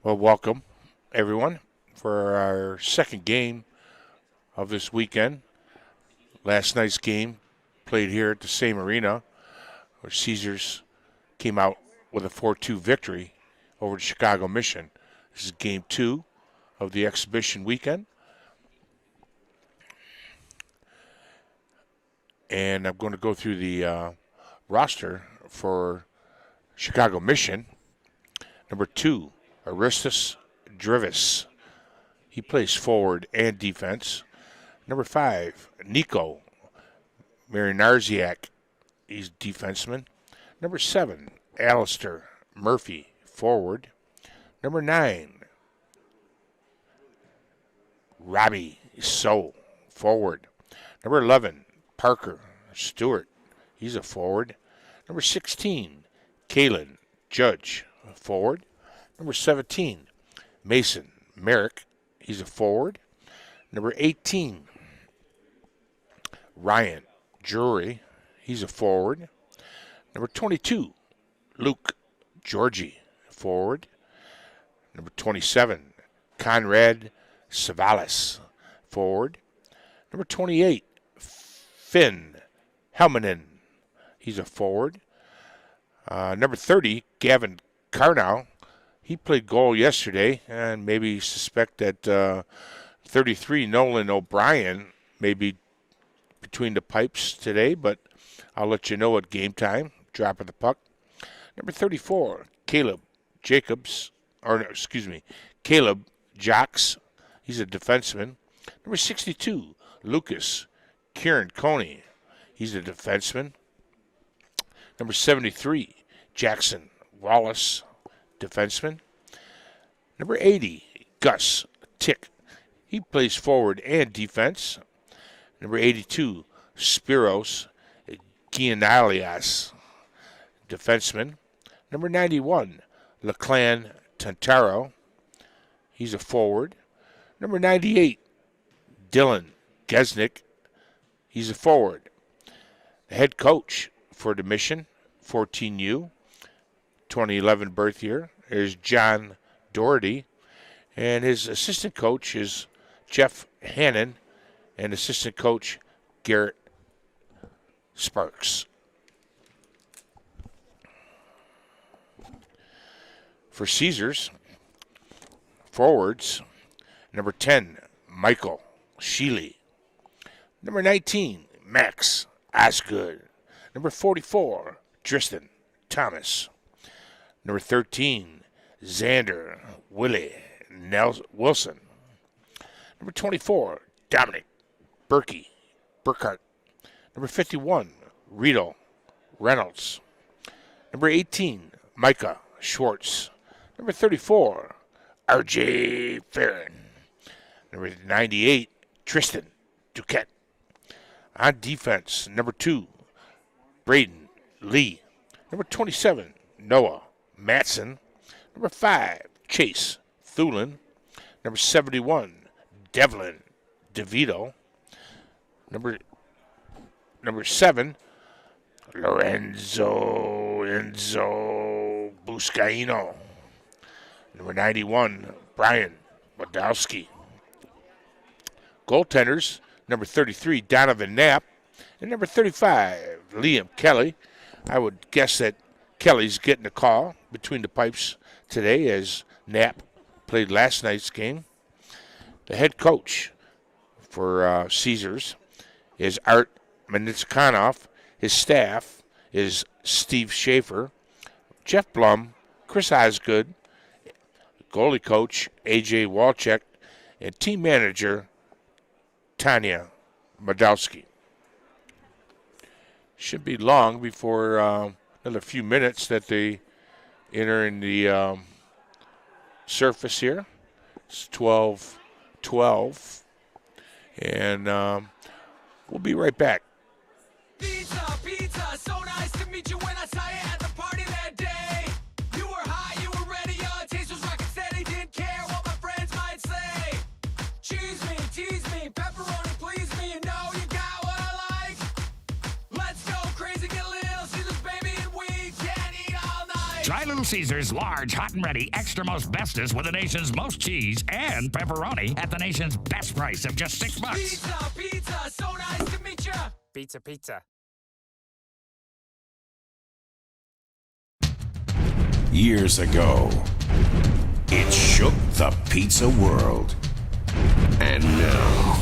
Well, welcome, everyone, for our second game of this weekend. Last night's game played here at the same arena where Caesars came out with a 4-2 victory over the Chicago Mission. This is game 2 of the exhibition weekend. And I'm going to go through the roster for Chicago Mission. Number 2, Aristus Drivis. He plays forward and defense. Number 5, Nico Marinarziak. He's defenseman. Number 7, Alistair Murphy, forward. Number 9, Robbie So, forward. Number 11, Parker Stewart. He's a forward. Number 16, Kalen Judge, forward. Number 17, Mason Merrick. He's a forward. Number 18, Ryan Drury. He's a forward. Number 22, Luke Georgie, forward. Number 27, Conrad Savalas, forward. Number 28, Finn Helmanen. He's a forward. Number 30, Gavin Carnow. He played goal yesterday, and maybe suspect that 33, Nolan O'Brien, may be between the pipes today, but I'll let you know at game time. Drop of the puck. Number 34, Caleb Jocks. He's a defenseman. Number 62, Lucas Kieran Coney. He's a defenseman. Number 73, Jackson Wallace, defenseman. Number 80, Gus Tick. He plays forward and defense. Number 82, Spiros Gianalias, defenseman. Number 91, Lachlan Tantaro. He's a forward. Number 98, Dylan Gesnick. He's a forward. The head coach for the Mission, 14U, 2011 birth year, is John Doherty. And his assistant coach is Jeff Hannon, and assistant coach Garrett Sparks. For Caesars, forwards, number 10, Michael Sheely. Number 19, Max Osgood. Number 44, Tristan Thomas. Number 13, Xander Willie Wilson. Number 24, Dominic Burkhart. Number 51, Rito Reynolds. Number 18, Micah Schwartz. Number 34, R.J. Farron. Number 98, Tristan Duquette. On defense, number 2, Braden Lee. Number 27, Noah Matson. Number 5, Chase Thulin. Number 71, Devlin DeVito. Number 7, Lorenzo Enzo Buscaino. Number 91, Brian Wadowski. Goaltenders, number 33, Donovan Knapp. And number 35, Liam Kelly. I would guess that Kelly's getting a call between the pipes today as Knapp played last night's game. The head coach for Caesars is Art Manitskanoff. His staff is Steve Schaefer, Jeff Blum, Chris Osgood, goalie coach A.J. Walchek, and team manager Tanya Madowski. Should be long before another few minutes that they enter in the surface here. It's 12-12. And we'll be right back. Pizza, so nice to meet you when I saw you at the party that day. You were high, you were ready, your taste was rockin' steady, didn't care what my friends might say. Cheese me, tease me, pepperoni please me, you know you got what I like. Let's go crazy, get little, see this baby, and we can eat all night. Try Little Caesars large, hot and ready, extra most bestest with the nation's most cheese and pepperoni at the nation's best price of just $6. Pizza, pizza, so nice to meet ya. Pizza, pizza. Years ago, it shook the pizza world. And now,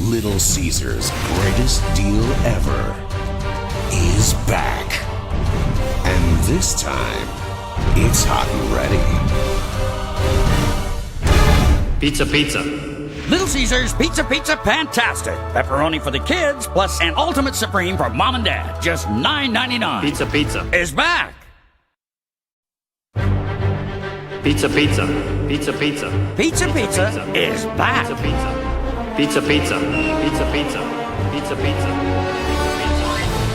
Little Caesars' greatest deal ever is back. And this time, it's hot and ready. Pizza, pizza. Little Caesars Pizza Pizza Fantastic. Pepperoni for the kids, plus an ultimate supreme for mom and dad. Just $9.99. Pizza, pizza. Is back. Pizza, pizza. Pizza, pizza. Pizza Pizza is back. Pizza, pizza. Pizza, pizza. Pizza, pizza. Pizza, pizza.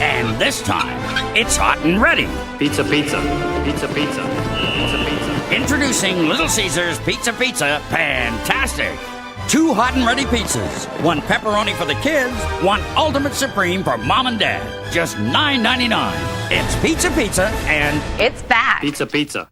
And this time, it's hot and ready. Pizza, pizza. Pizza, pizza. Pizza, pizza. Introducing Little Caesars Pizza Pizza Fantastic. 2 hot and ready pizzas. 1 pepperoni for the kids, 1 ultimate supreme for mom and dad. Just $9.99. It's Pizza Pizza and It's back. Pizza, pizza.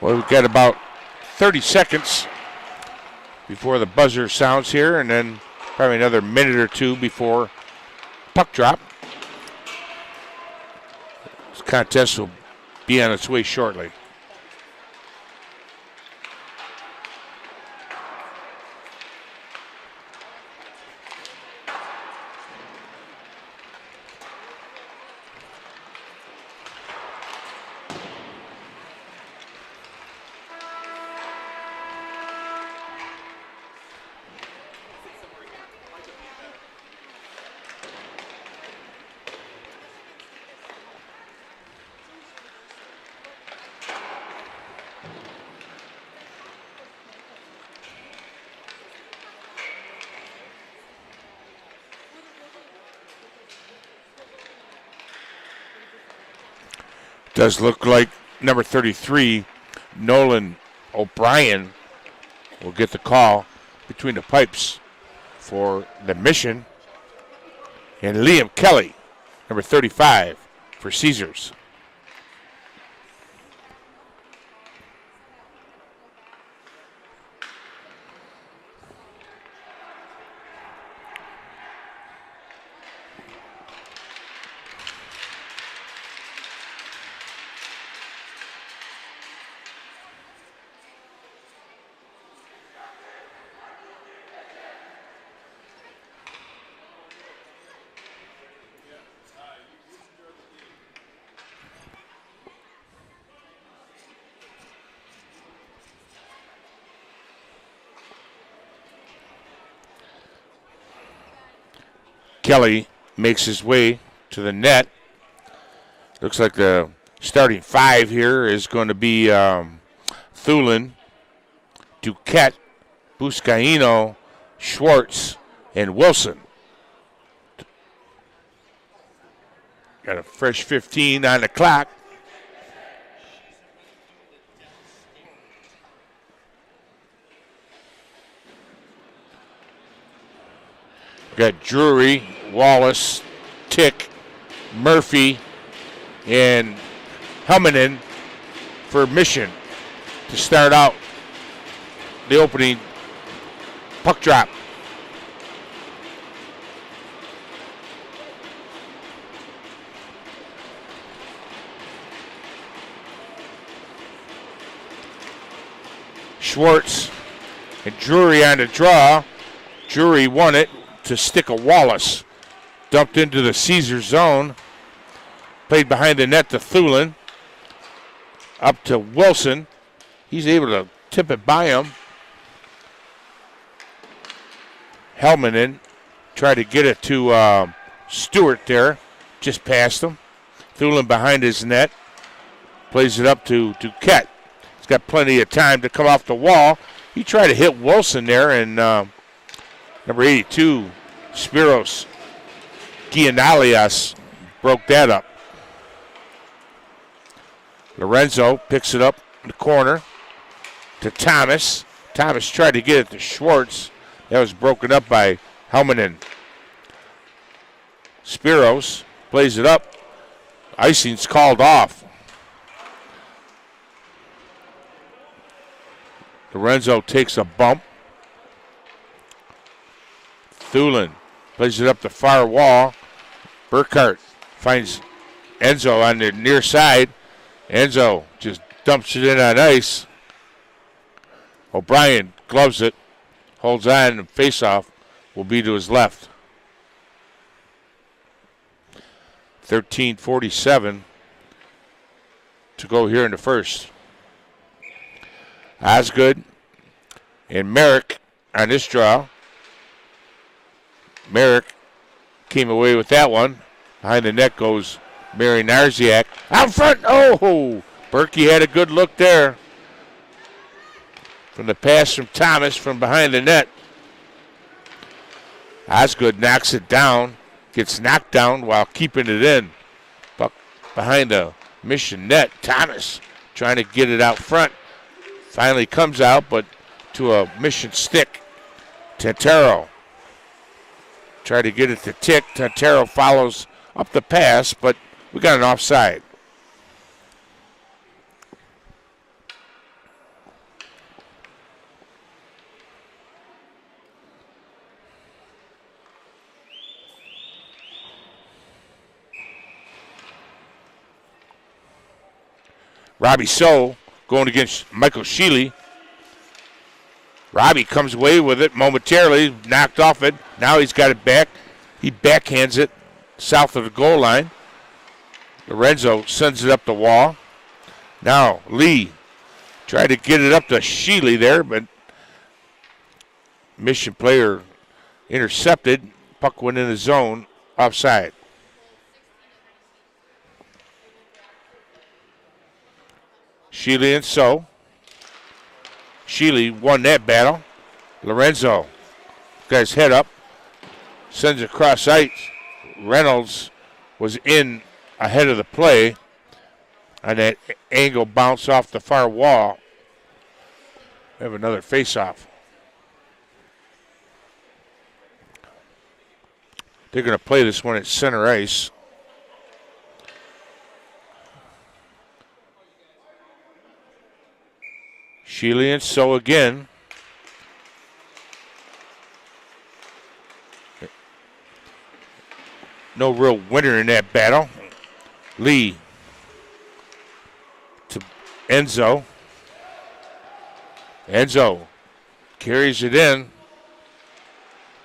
Well, we've got about 30 seconds before the buzzer sounds here, and then probably another minute or two before puck drop. This contest will be on its way shortly. Does look like number 33, Nolan O'Brien, will get the call between the pipes for the Mission. And Liam Kelly, number 35, for Caesars. Kelly makes his way to the net. Looks like the starting five here is going to be Thulin, Duquette, Buscaino, Schwartz, and Wilson. Got a fresh 15 on the clock. Got Drury, Wallace, Tick, Murphy, and Helmanen for Mission to start out the opening puck drop. Schwartz and Drury on the draw. Drury won it to stick a Wallace. Dumped into the Caesar zone. Played behind the net to Thulin. Up to Wilson. He's able to tip it by him. Helmanen tried to get it to Stewart there. Just past him. Thulin behind his net. Plays it up to Duquette. He's got plenty of time to come off the wall. He tried to hit Wilson there, and number 82, Spiros Gianalias, broke that up. Lorenzo picks it up in the corner to Thomas. Thomas tried to get it to Schwartz. That was broken up by Helmanen. Spiros plays it up. Icing's called off. Lorenzo takes a bump. Thulin plays it up the far wall. Burkhart finds Enzo on the near side. Enzo just dumps it in on ice. O'Brien gloves it, holds on, and face-off will be to his left. 13:47 to go here in the first. Osgood and Merrick on this draw. Merrick came away with that one. Behind the net goes Mary Narziak. Out front, oh! Berkey had a good look there. From the pass from Thomas from behind the net. Osgood knocks it down. Gets knocked down while keeping it in. Buck behind the Mission net. Thomas trying to get it out front. Finally comes out, but to a Mission stick. Tantero tried to get it to Tick. Tantero follows up the pass, but we got an offside. Robbie So going against Michael Sheely. Robbie comes away with it momentarily, knocked off it. Now he's got it back. He backhands it south of the goal line. Lorenzo sends it up the wall. Now Lee tried to get it up to Sheely there, but Mission player intercepted. Puck went in the zone, offside. Sheely and So. Sheely won that battle. Lorenzo got his head up, sends it across ice. Reynolds was in ahead of the play, and that angle bounced off the far wall. We have another face-off. They're going to play this one at center ice. Sheely and So again. No real winner in that battle. Lee to Enzo. Enzo carries it in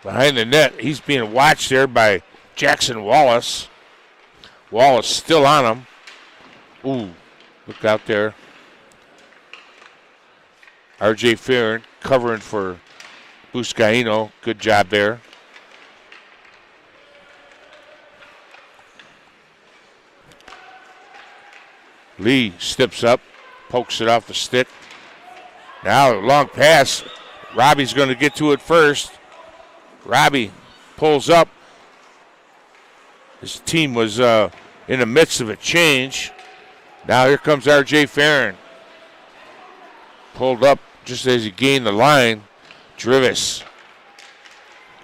behind the net. He's being watched there by Jackson Wallace. Wallace still on him. Ooh, look out there. R.J. Farron covering for Buscaino. Good job there. Lee steps up, pokes it off the stick. Now a long pass. Robbie's going to get to it first. Robbie pulls up. His team was in the midst of a change. Now here comes R.J. Farron. Pulled up just as he gained the line. Drivis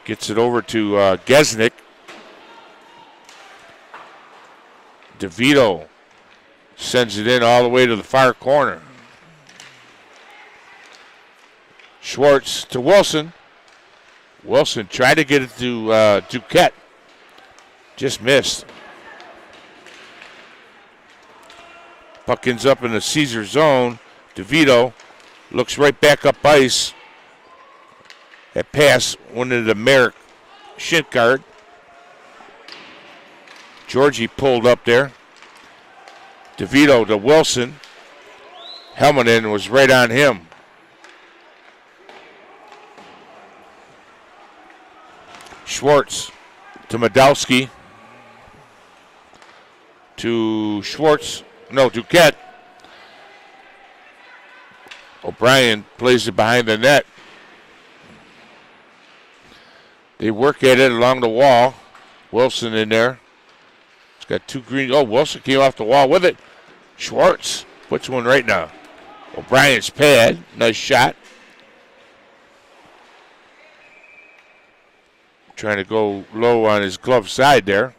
gets it over to Gesnick. DeVito sends it in all the way to the far corner. Schwartz to Wilson. Wilson tried to get it to Duquette. Just missed. Puck ends up in the Caesar zone. DeVito looks right back up ice. That pass went into Merrick Shintgard. Georgie pulled up there. DeVito to Wilson. Helmanen was right on him. Schwartz to Madowski. To Schwartz. No, Duquette. O'Brien plays it behind the net. They work at it along the wall. Wilson in there. It's got two green. Oh, Wilson came off the wall with it. Schwartz puts one right now. O'Brien's pad. Nice shot. Trying to go low on his glove side there.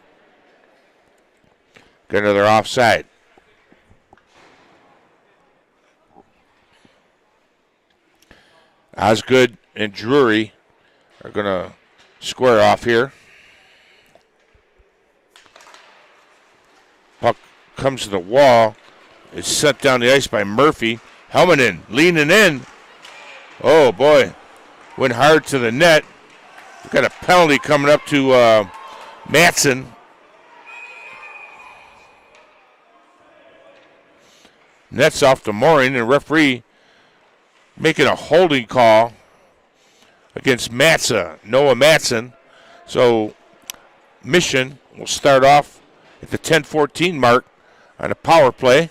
Got another offside. Osgood and Drury are going to square off here. Puck comes to the wall. It's sent down the ice by Murphy. Helmanen leaning in. Oh, boy. Went hard to the net. We've got a penalty coming up to Matson. Net's off the mooring, and referee making a holding call against Noah Matson. So Mission will start off at the 10:14 mark on a power play.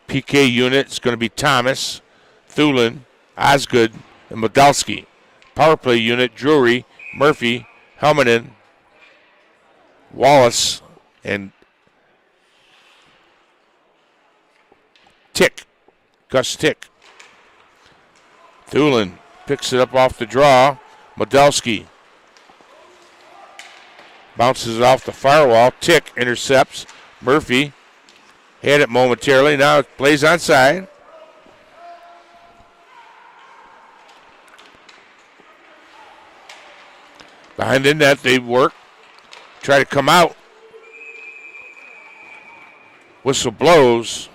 PK unit is going to be Thomas, Thulin, Osgood, and Modalski. Power play unit, Drury, Murphy, Helmanen, Wallace, and Gus Tick. Thulin picks it up off the draw. Modalski bounces it off the firewall. Tick intercepts. Murphy had it momentarily. Now it plays onside. Behind the net, they work. Try to come out. Whistle blows.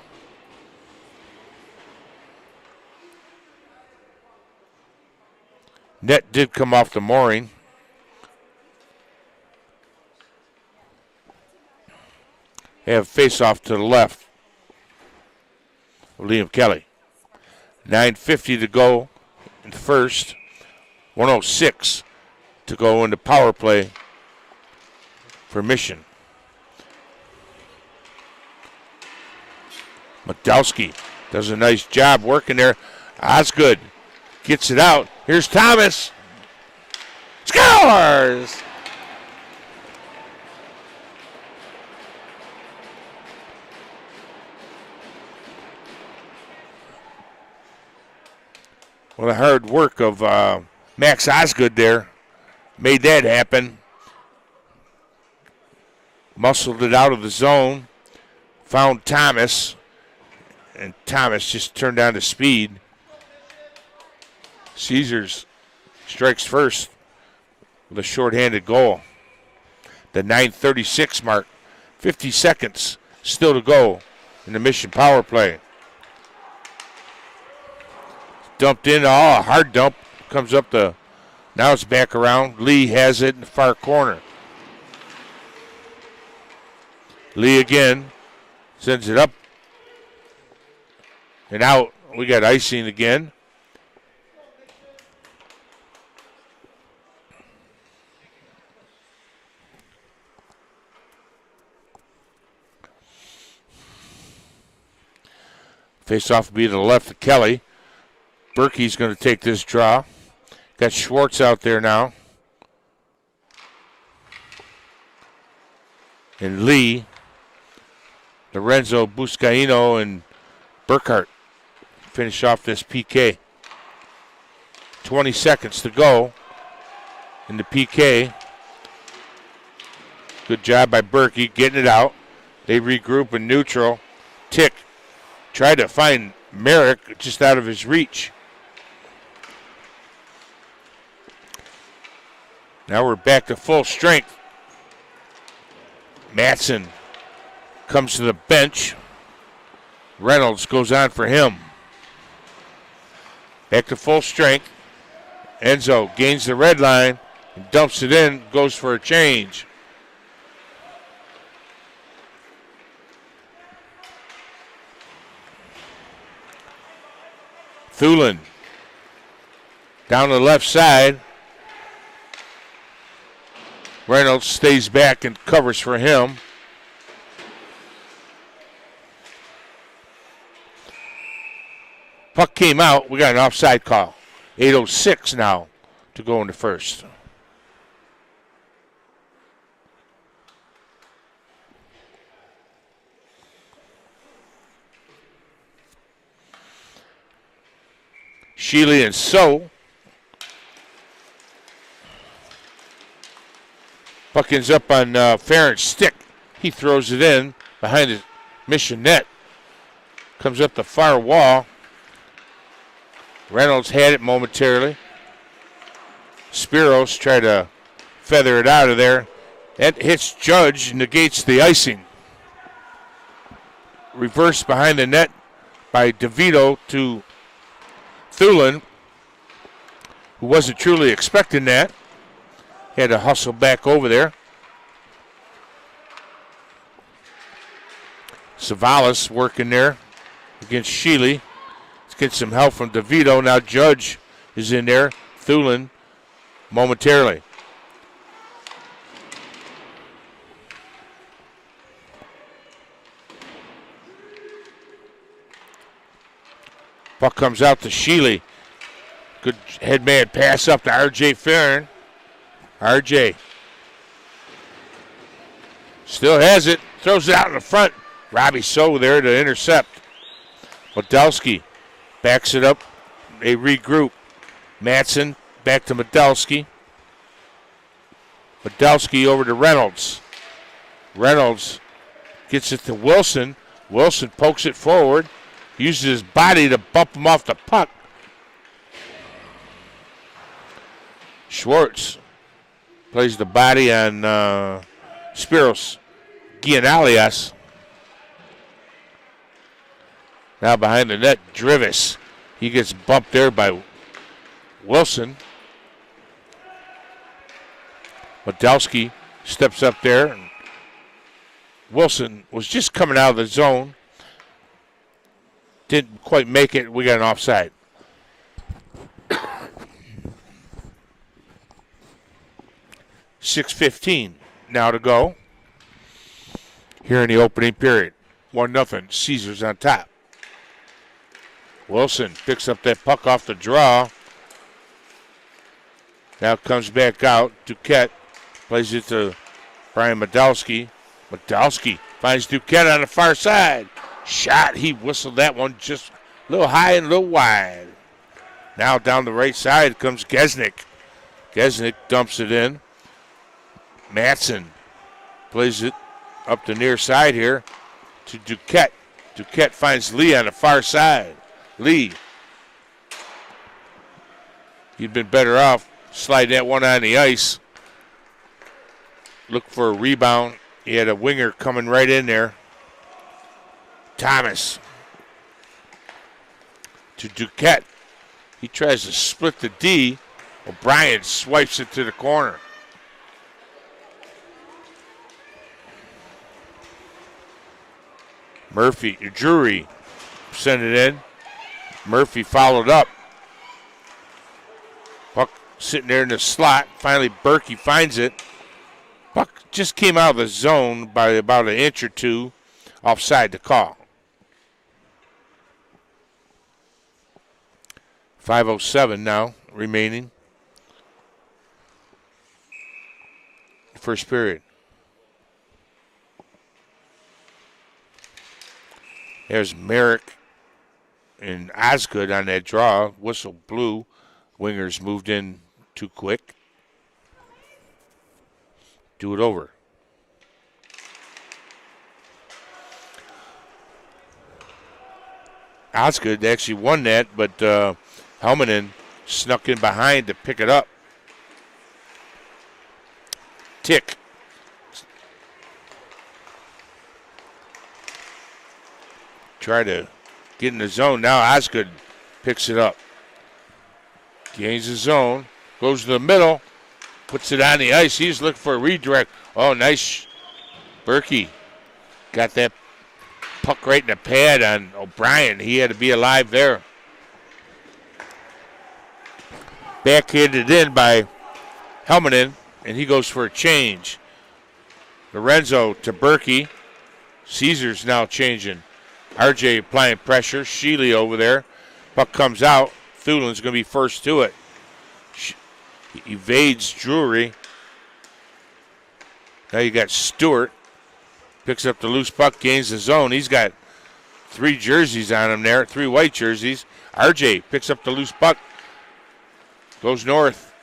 Net did come off the mooring. They have face-off to the left of Liam Kelly. 9:50 to go in the first. 1:06 to go into power play for Mission. Madowski does a nice job working there. Osgood gets it out. Here's Thomas. Scores! Well, the hard work of Max Osgood there made that happen. Muscled it out of the zone. Found Thomas. And Thomas just turned down the speed. Caesars strikes first with a shorthanded goal. The 9:36 mark. 50 seconds still to go in the Mission power play. Dumped in, a hard dump. Comes up the, now it's back around. Lee has it in the far corner. Lee again sends it up and out. We got icing again. Face off will be to the left of Kelly. Berkey's going to take this draw. Got Schwartz out there now. And Lee, Lorenzo, Buscaino, and Burkhart finish off this PK. 20 seconds to go in the PK. Good job by Berkey getting it out. They regroup in neutral. Tick tried to find Merrick just out of his reach. Now we're back to full strength. Matson comes to the bench. Reynolds goes on for him. Back to full strength. Enzo gains the red line and dumps it in, goes for a change. Thulin down the left side. Reynolds stays back and covers for him. Puck came out. We got an offside call. 8:06 now to go into first. Sheely and So. Puck ends up on Farron's stick. He throws it in behind the Mission net. Comes up the far wall. Reynolds had it momentarily. Spiros tried to feather it out of there. That hits Judge, negates the icing. Reversed behind the net by DeVito to Thulin, who wasn't truly expecting that. Had to hustle back over there. Savalas working there against Sheely. Let's get some help from DeVito. Now Judge is in there. Thulin momentarily. Puck comes out to Sheely. Good headman pass up to R.J. Farron. R.J. still has it. Throws it out in the front. Robbie So there to intercept. Modowski backs it up. They regroup. Matson back to Modowski. Modowski over to Reynolds. Reynolds gets it to Wilson. Wilson pokes it forward. Uses his body to bump him off the puck. Schwartz plays the body on Spiros Gianalias. Now behind the net, Drivis. He gets bumped there by Wilson. Modelsky steps up there. And Wilson was just coming out of the zone. Didn't quite make it. We got an offside. .6:15 now to go here in the opening period. 1-0. Caesars on top. Wilson picks up that puck off the draw. Now comes back out. Duquette plays it to Brian Modelsky. Modelsky finds Duquette on the far side. Shot. He whistled that one just a little high and a little wide. Now down the right side comes Gesnick. Gesnick dumps it in. Matson plays it up the near side here to Duquette. Duquette finds Lee on the far side. Lee. He'd been better off sliding that one on the ice. Look for a rebound. He had a winger coming right in there. Thomas to Duquette. He tries to split the D. O'Brien swipes it to the corner. Drury sent it in. Murphy followed up. Puck sitting there in the slot. Finally, Berkey finds it. Puck just came out of the zone by about an inch or two offside the call. 5:07 now remaining. First period. There's Merrick and Osgood on that draw. Whistle blew. Wingers moved in too quick. Do it over. Osgood actually won that, but Helmanen snuck in behind to pick it up. Tick. Try to get in the zone. Now Osgood picks it up. Gains the zone. Goes to the middle. Puts it on the ice. He's looking for a redirect. Oh, nice. Berkey got that puck right in the pad on O'Brien. He had to be alive there. Backhanded in by Helmanen, and he goes for a change. Lorenzo to Berkey. Caesars now changing. RJ applying pressure. Sheely over there. Puck comes out. Thulin's going to be first to it. He evades Drury. Now you got Stewart. Picks up the loose puck, gains the zone. He's got 3 jerseys on him there, 3 white jerseys. RJ picks up the loose puck. Goes north.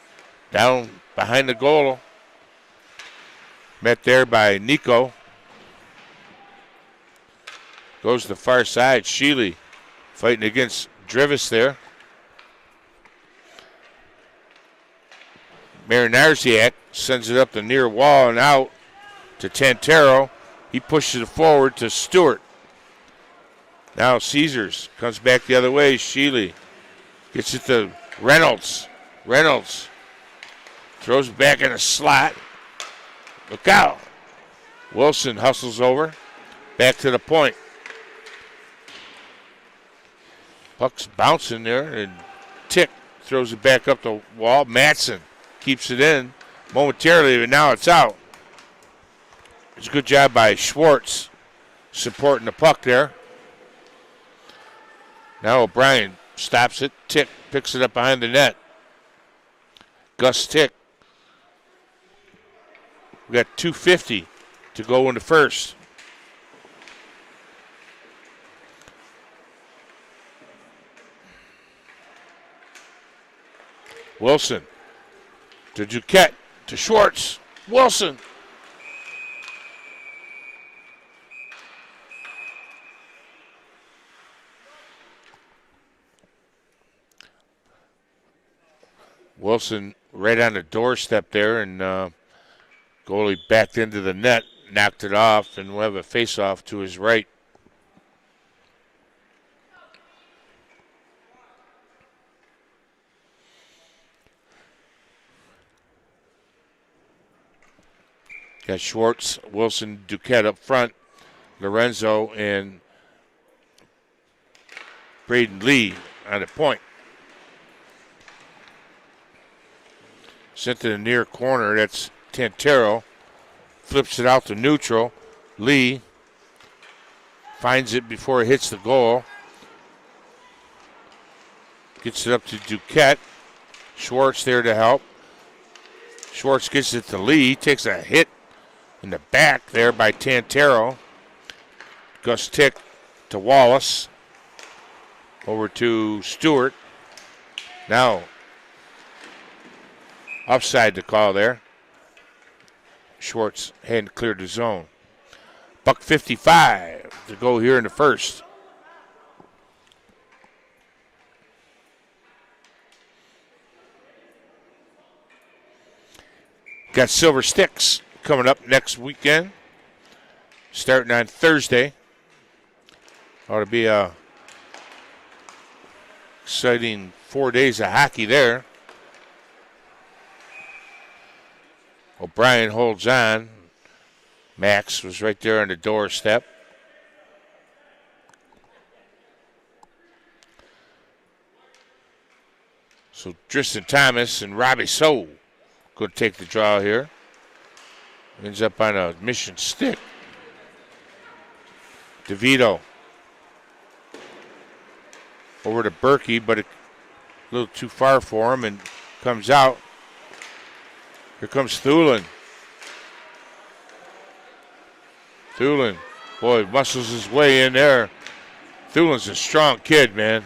Down behind the goal. Met there by Nico. Goes to the far side. Sheely fighting against Drivis there. Marinarziak sends it up the near wall and out to Tantero. He pushes it forward to Stewart. Now Caesars comes back the other way. Sheely gets it to Reynolds. Reynolds throws it back in a slot. Look out. Wilson hustles over. Back to the point. Puck's bouncing there, and Tick throws it back up the wall. Matson keeps it in momentarily, but now it's out. It's a good job by Schwartz supporting the puck there. Now O'Brien stops it. Tick picks it up behind the net. Gus Tick. We got 2:50 to go in the first. Wilson to Duquette to Schwartz. Wilson. Wilson right on the doorstep there, and goalie backed into the net, knocked it off, and we'll have a face-off to his right. Got Schwartz, Wilson, Duquette up front, Lorenzo, and Braden Lee on the point. Sent to the near corner. That's Tantero. Flips it out to neutral. Lee finds it before it hits the goal. Gets it up to Duquette. Schwartz there to help. Schwartz gets it to Lee. Takes a hit in the back there by Tantero. Gus Tick to Wallace. Over to Stewart. Now, offside to call there. Schwartz hadn't cleared the zone. $1:55 to go here in the first. Got Silver Sticks coming up next weekend, starting on Thursday. Ought to be a exciting 4 days of hockey there. O'Brien holds on. Max was right there on the doorstep. So Tristan Thomas and Robbie So going to take the draw here. Ends up on a mission stick. DeVito over to Berkey, but a little too far for him and comes out. Here comes Thulin. Thulin, boy, muscles his way in there. Thulin's a strong kid, man.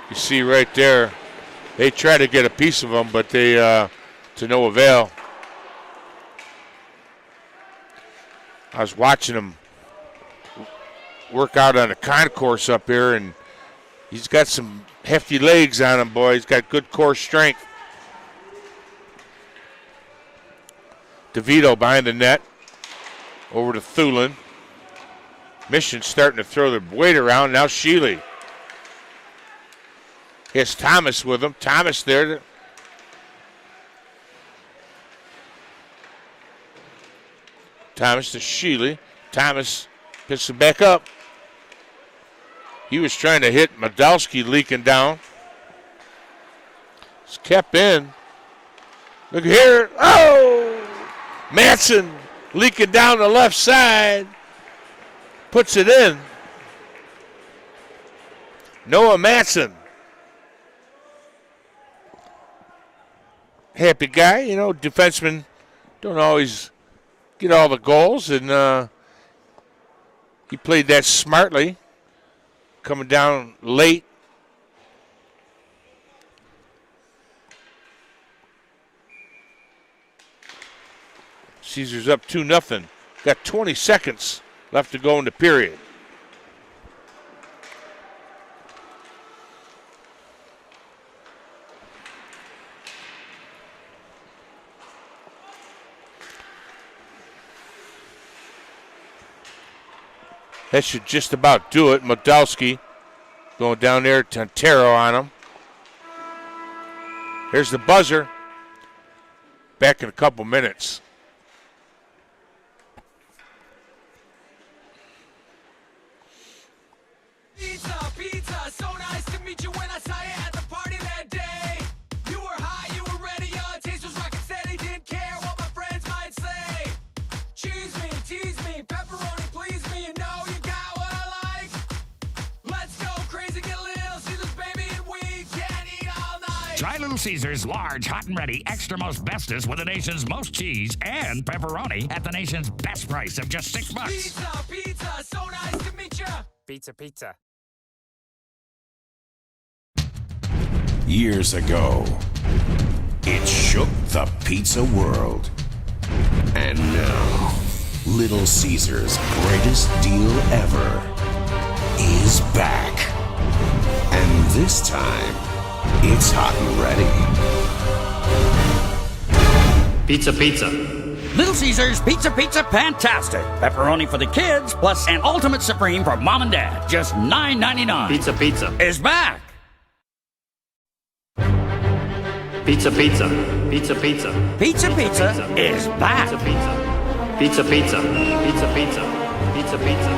You see right there, they try to get a piece of him, but they to no avail. I was watching him work out on a concourse up here, and he's got some hefty legs on him, boy. He's got good core strength. DeVito behind the net. Over to Thulin. Mission starting to throw their weight around. Now Shealy. Has Thomas with him. Thomas there. Thomas to Shealy. Thomas picks it back up. He was trying to hit Modalski leaking down. It's kept in. Look here. Oh! Matson leaking down the left side. Puts it in. Noah Matson. Happy guy. You know, defensemen don't always get all the goals, and he played that smartly. Coming down late. Caesars up 2-0. Got 20 seconds left to go in the period. That should just about do it. Modalski going down there. Tantero on him. Here's the buzzer. Back in a couple minutes. Pizza, pizza, so nice to meet you when I saw you at the party that day. You were high, you were ready, your taste was rockin' steady, didn't care what my friends might say. Cheese me, tease me, pepperoni please me, you know you got what I like. Let's go crazy, get Little Caesars, baby, and we can eat all night. Try Little Caesars large, hot and ready, extra most bestest with the nation's most cheese and pepperoni at the nation's best price of just $6. Pizza, pizza, so nice to meet you. Pizza, pizza. Years ago, it shook the pizza world. And now, Little Caesars' greatest deal ever is back. And this time, it's hot and ready. Pizza, pizza. Little Caesars Pizza Fantastic. Pepperoni for the kids, plus an ultimate supreme for mom and dad. Just $9.99. Pizza, pizza. Is back. Pizza, pizza. Pizza, pizza. Pizza Pizza is back. Pizza, pizza. Pizza, pizza. Pizza, pizza. Pizza, pizza.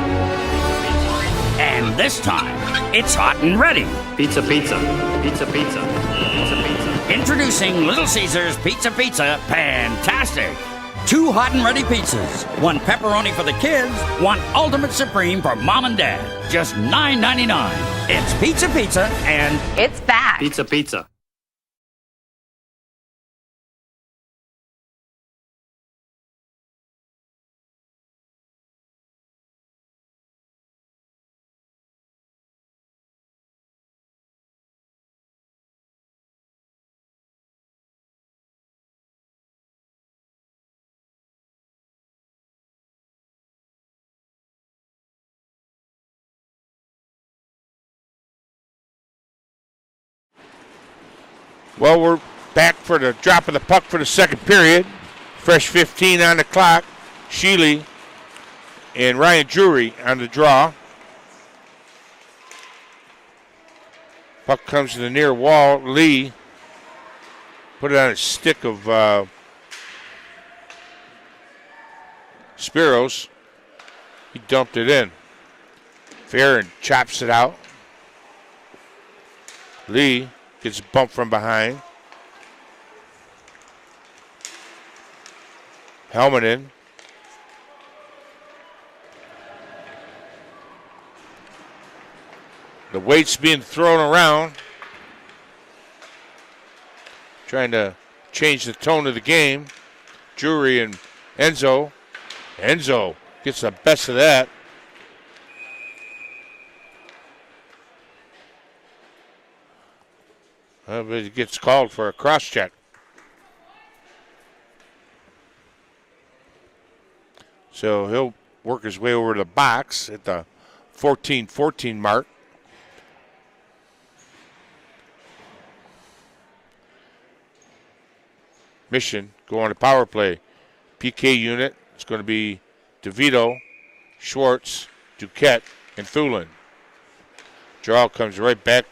And this time, it's hot and ready. Pizza, pizza. Pizza, pizza. Pizza, pizza. Introducing Little Caesars Pizza Pizza Fantastic. 2 hot and ready pizzas. 1 pepperoni for the kids, 1 Ultimate Supreme for mom and dad. Just $9.99. It's Pizza Pizza and It's back. Pizza, pizza. Well, we're back for the drop of the puck for the second period. Fresh 15 on the clock. Sheely and Ryan Drury on the draw. Puck comes to the near wall. Lee put it on a stick of Spiros. He dumped it in. Farron chops it out. Lee gets bumped from behind. Helmet in. The weight's being thrown around. Trying to change the tone of the game. Drury and Enzo. Enzo gets the best of that. But he gets called for a cross check. So he'll work his way over to the box at the 14-14 mark. Mission go on a power play. PK unit. It's going to be DeVito, Schwartz, Duquette, and Thulin. Draw comes right back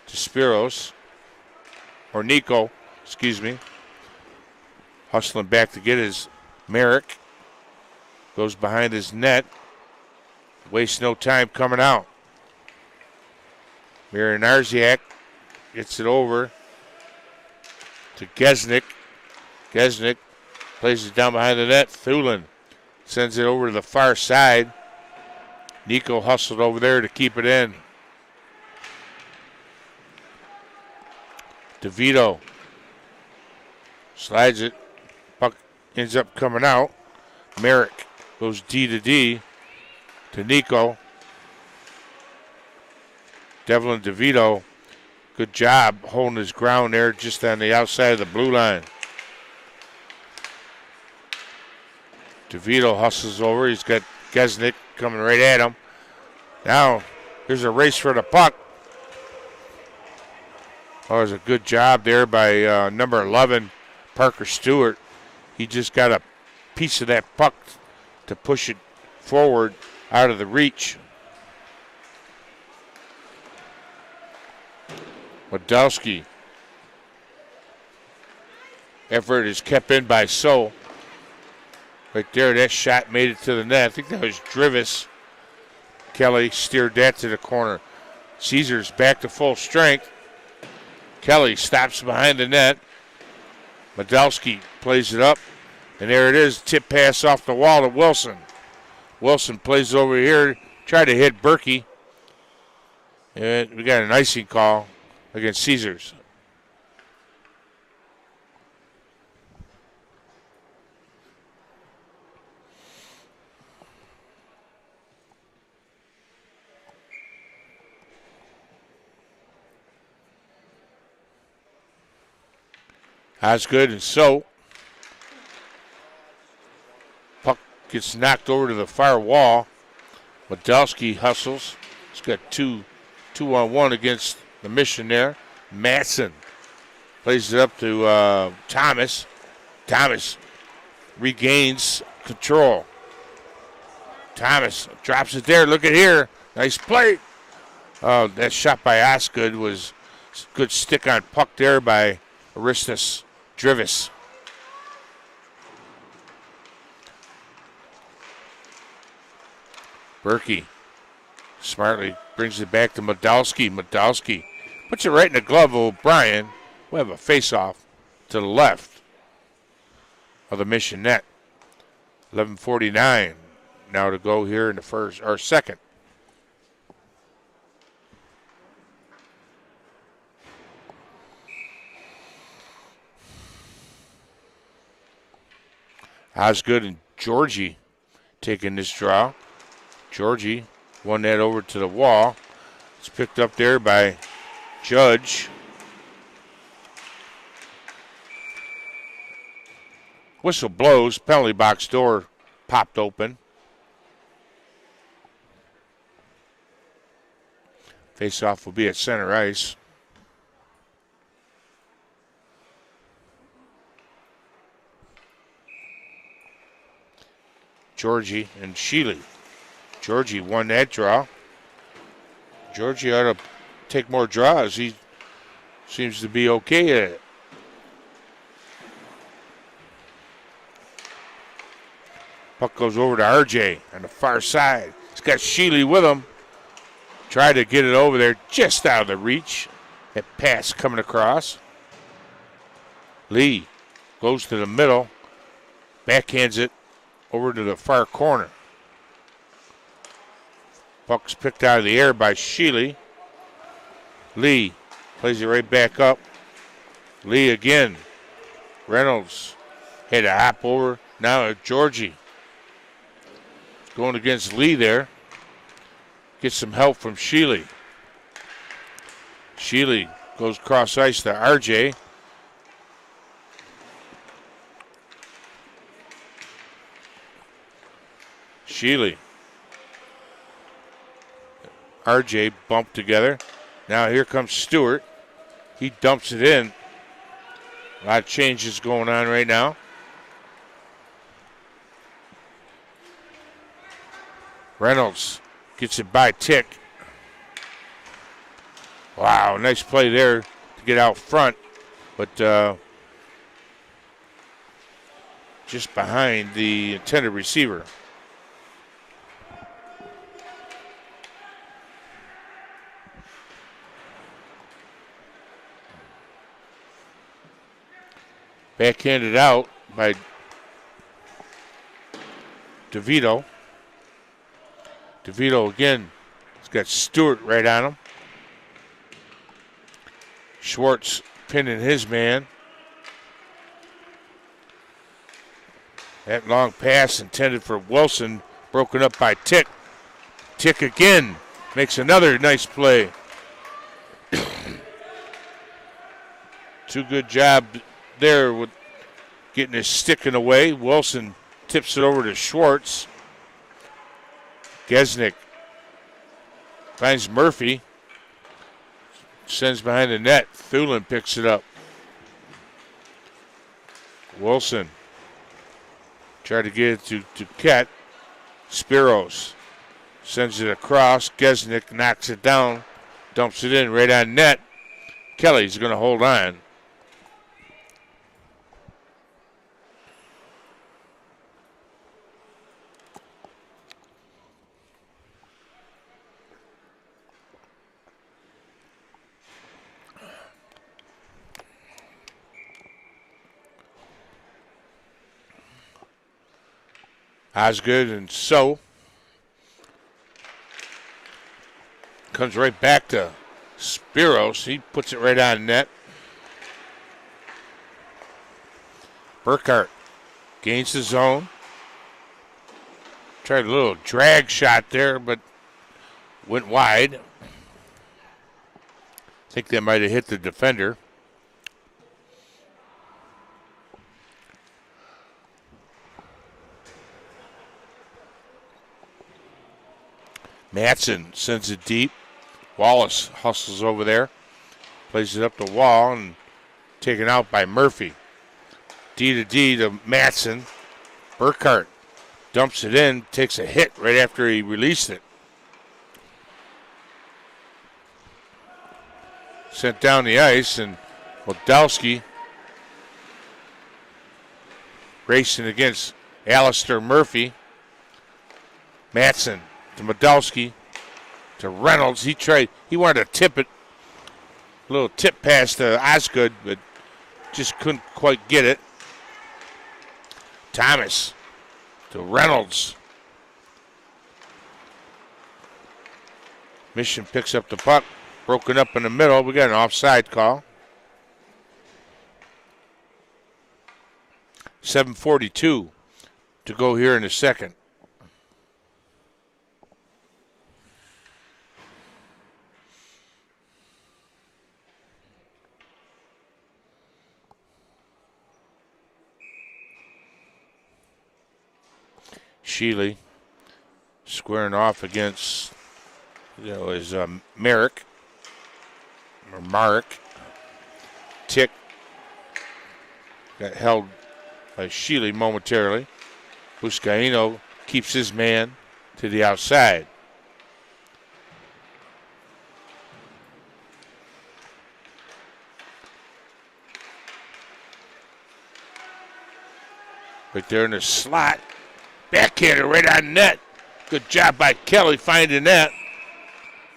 to Spiros. Or Nico, excuse me. Hustling back to get his Merrick. Goes behind his net. Wastes no time coming out. Marinarziak gets it over to Gesnick. Gesnick plays it down behind the net. Thulin sends it over to the far side. Nico hustled over there to keep it in. DeVito slides it. Puck ends up coming out. Merrick goes D to Nico. Devlin DeVito, good job holding his ground there just on the outside of the blue line. DeVito hustles over. He's got Gesnick coming right at him. Now, here's a race for the puck. Oh, it was a good job there by number 11, Parker Stewart. He just got a piece of that puck to push it forward out of the reach. Wadowski. Effort is kept in by So. Right there, that shot made it to the net. I think that was Drivis. Kelly steered that to the corner. Caesars back to full strength. Kelly stops behind the net. Madowski plays it up. And there it is, tip pass off the wall to Wilson. Wilson plays over here, tried to hit Berkey. And we got an icing call against Caesars. Osgood and So. Puck gets knocked over to the far wall. Wadowski hustles. He's got two on one against the Mission there. Matson plays it up to Thomas. Thomas regains control. Thomas drops it there. Look at here. Nice play. That shot by Osgood was good stick on puck there by Aristus Drivis. Berkey smartly brings it back to Modowski. Modowski puts it right in the glove of O'Brien. We have a face-off to the left of the Mission net. 11:49 now to go here in the first or second. Osgood and Georgie taking this draw. Georgie won that over to the wall. It's picked up there by Judge. Whistle blows. Penalty box door popped open. Face-off will be at center ice. Georgie and Sheely. Georgie won that draw. Georgie ought to take more draws. He seems to be okay at it. Puck goes over to RJ on the far side. He's got Sheely with him. Tried to get it over there just out of the reach. That pass coming across. Lee goes to the middle. Backhands it over to the far corner. Puck's picked out of the air by Sheely. Lee plays it right back up. Lee again. Reynolds had a hop over. Now Georgie going against Lee there. Gets some help from Sheely. Sheely goes cross ice to RJ. Sheely. RJ bumped together. Now here comes Stewart. He dumps it in. A lot of changes going on right now. Reynolds gets it by Tick. Wow, nice play there to get out front. But just behind the intended receiver. Backhanded out by DeVito. DeVito again. He's got Stewart right on him. Schwartz pinning his man. That long pass intended for Wilson, broken up by Tick. Tick again makes another nice play. Two good job there with getting his stick in the way. Wilson tips it over to Schwartz. Gesnick finds Murphy. Sends behind the net. Thulin picks it up. Wilson tried to get it to Duquette. Spiros sends it across. Gesnick knocks it down. Dumps it in right on net. Kelly's going to hold on. Osgood and So comes right back to Spiros. He puts it right on net. Burkhart gains the zone. Tried a little drag shot there, but went wide. I think that might have hit the defender. Matson sends it deep. Wallace hustles over there. Plays it up the wall and taken out by Murphy. D to Matson. Burkhart dumps it in. Takes a hit right after he released it. Sent down the ice, and Modowski racing against Alistair Murphy. Matson to Modowski to Reynolds. He wanted to tip it. A little tip pass to Osgood, but just couldn't quite get it. Thomas to Reynolds. Mission picks up the puck. Broken up in the middle. We got an offside call. 7:42 to go here in the second. Shealy squaring off against, is Merrick, or Mark. Tick got held by Shealy momentarily. Buscaino keeps his man to the outside. Right there in the slot. Backhander right on net. Good job by Kelly finding that.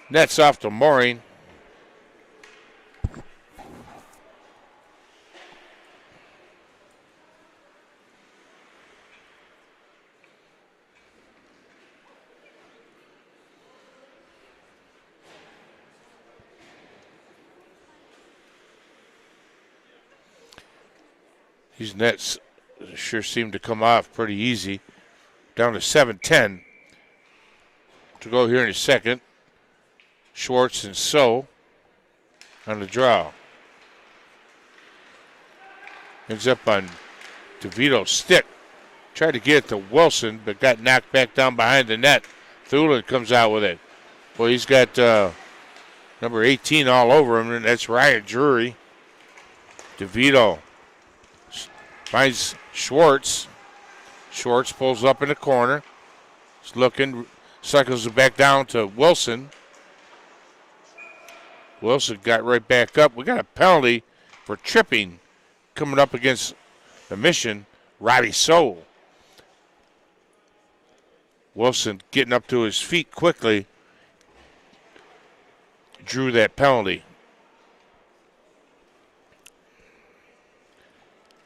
Net's off to Mooring. These nets sure seem to come off pretty easy. Down to 7:10 to go here in a second. Schwartz and So on the draw. Ends up on DeVito's stick. Tried to get it to Wilson, but got knocked back down behind the net. Thulin comes out with it. Well, he's got number 18 all over him, and that's Ryan Drury. DeVito finds Schwartz. Schwartz pulls up in the corner. He's looking, cycles it back down to Wilson. Wilson got right back up. We got a penalty for tripping coming up against the Mission, Robbie So. Wilson getting up to his feet quickly drew that penalty.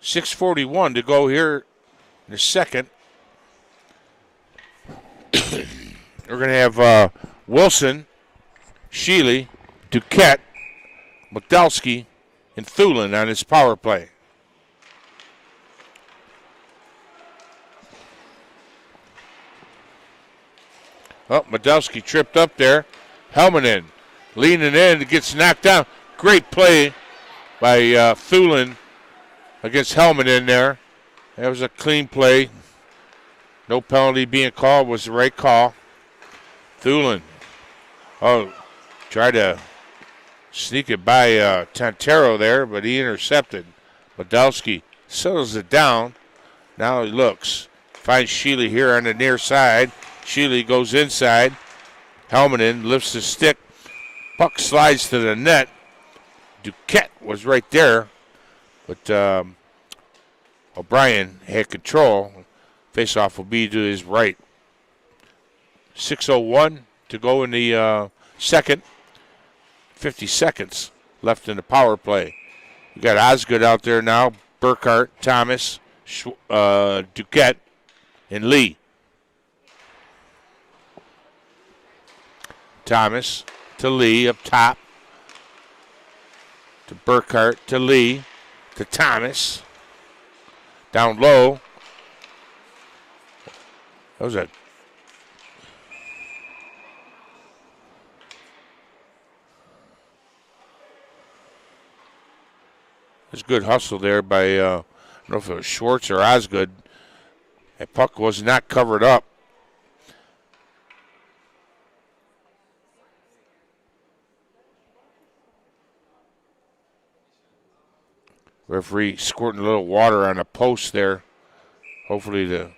6:41 to go here in the second. We're going to have Wilson, Shealy, Duquette, Modowski, and Thulin on his power play. Oh, Modowski tripped up there. Helmanen leaning in, gets knocked down. Great play by Thulin against Helmanen there. That was a clean play. No penalty being called, was the right call. Thulin, tried to sneak it by Tantero there, but he intercepted. Modowski settles it down. Now he looks. Finds Shealy here on the near side. Shealy goes inside. Helmanen lifts his stick. Puck slides to the net. Duquette was right there, but O'Brien had control. Faceoff will be to his right. 6:01 to go in the second. 50 seconds left in the power play. We got Osgood out there now. Burkhart, Thomas, Duquette, and Lee. Thomas to Lee up top. To Burkhart, to Lee, to Thomas. Down low. That was good hustle there by, I don't know if it was Schwartz or Osgood. That puck was not covered up. Referee squirting a little water on the post there. Hopefully to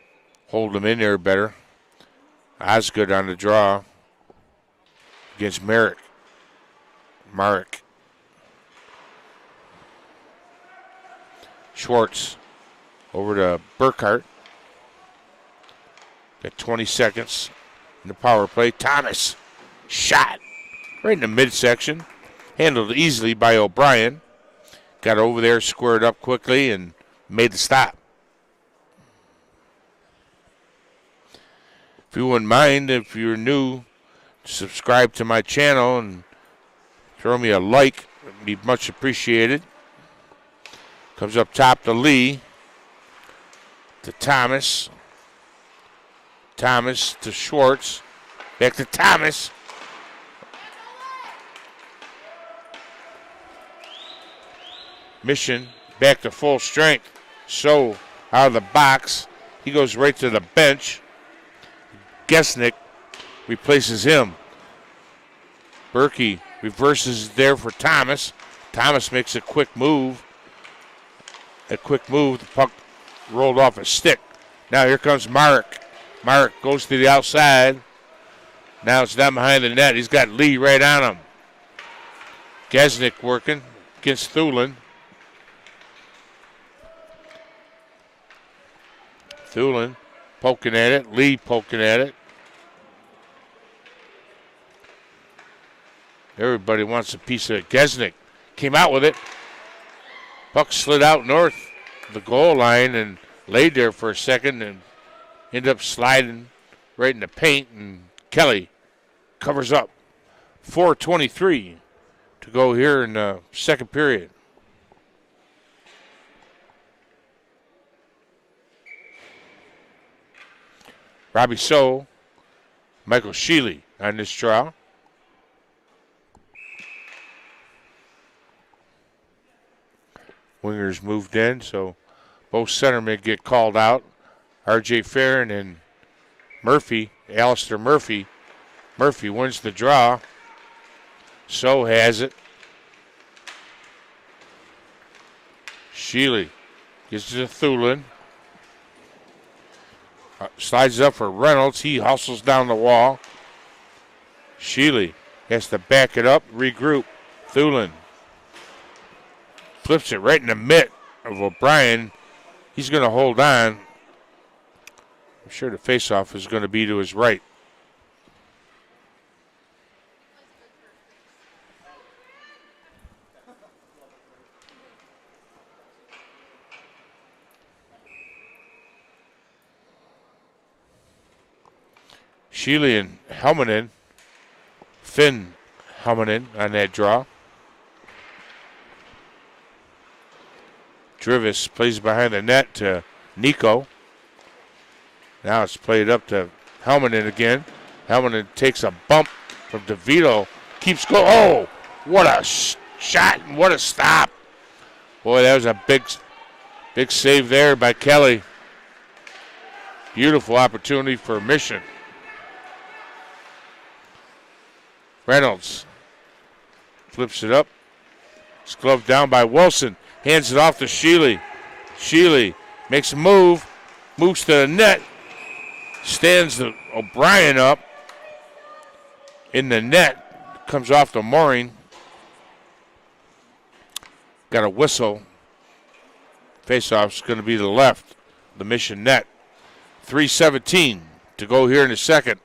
hold them in there better. Osgood on the draw against Merrick. Schwartz Over to Burkhart. Got 20 seconds in the power play. Thomas. Shot. Right in the midsection. Handled easily by O'Brien. Got over there, squared up quickly, and made the stop. If you wouldn't mind, if you're new, subscribe to my channel and throw me a like. It'd be much appreciated. Comes up top to Lee. To Thomas. Thomas to Schwartz. Back to Thomas. Mission back to full strength. So out of the box. He goes right to the bench. Gesnick replaces him. Berkey reverses there for Thomas. Thomas makes a quick move. The puck rolled off a stick. Now here comes Marek. Marek goes to the outside. Now it's down behind the net. He's got Lee right on him. Gesnick working against Thulin. Thulin poking at it. Lee poking at it. Everybody wants a piece of it. Gesnick came out with it. Puck slid out north of the goal line and laid there for a second and ended up sliding right in the paint, and Kelly covers up. 4:23 to go here in the second period. Robbie So, Michael Sheely on this draw. Wingers moved in, so both centermen get called out. R.J. Farron and Murphy, Alistair Murphy. Murphy wins the draw. So has it. Sheely gives it to Thulin. Slides up for Reynolds. He hustles down the wall. Sheely has to back it up, regroup. Thulin flips it right in the mitt of O'Brien. He's going to hold on. I'm sure the faceoff is going to be to his right. Sheely and Helmanen, Finn Helmanen on that draw. Drivis plays behind the net to Nico. Now it's played up to Helmanen again. Helmanen takes a bump from DeVito. Keeps going. Oh, what a shot and what a stop. Boy, that was a big save there by Kelly. Beautiful opportunity for Mission. Reynolds flips it up. It's gloved down by Wilson. Hands it off to Sheely. Sheely makes a move. Moves to the net. Stands O'Brien up in the net. Comes off the mooring. Got a whistle. Faceoff's going to be to the left. The Mission net. 3:17 to go here in the second.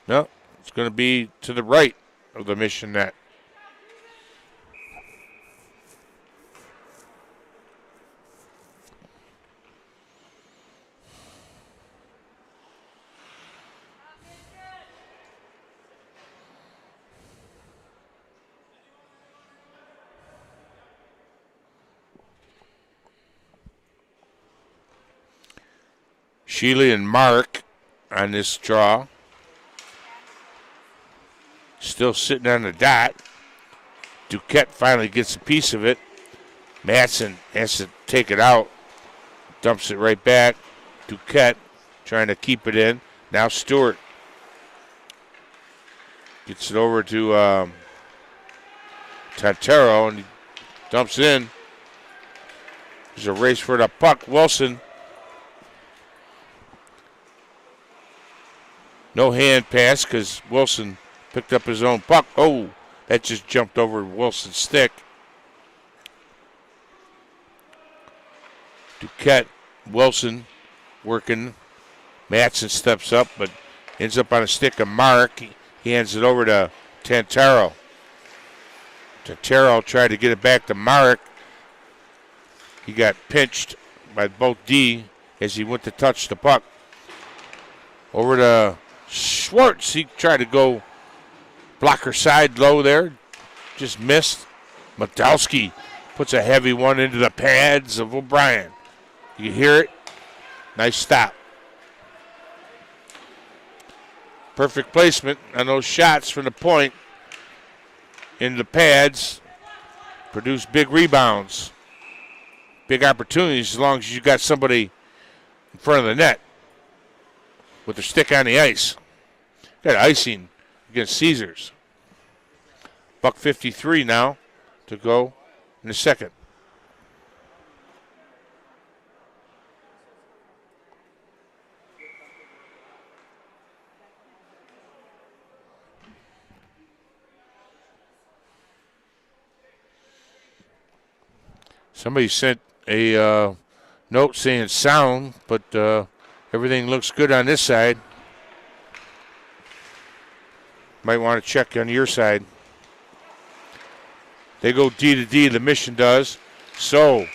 No, it's going to be to the right of the Mission net. Sheely and Mark on this draw. Still sitting on the dot. Duquette finally gets a piece of it. Madsen has to take it out. Dumps it right back. Duquette trying to keep it in. Now Stewart gets it over to Tantero and he dumps it in. There's a race for the puck. Wilson. No hand pass because Wilson picked up his own puck. Oh, that just jumped over Wilson's stick. Duquette, Wilson working. Matson steps up, but ends up on a stick of Mark. He hands it over to Tantaro. Tantaro tried to get it back to Mark. He got pinched by both D as he went to touch the puck. Over to Schwartz. He tried to go blocker side low there. Just missed. Madowski puts a heavy one into the pads of O'Brien. You hear it? Nice stop. Perfect placement on those shots from the point in the pads. Produce big rebounds. Big opportunities as long as you got somebody in front of the net with their stick on the ice. Got icing against Caesars. $1:53 now to go in the second. Somebody sent a note saying sound, but everything looks good on this side. Might want to check on your side. They go D to D, the Mission does. So,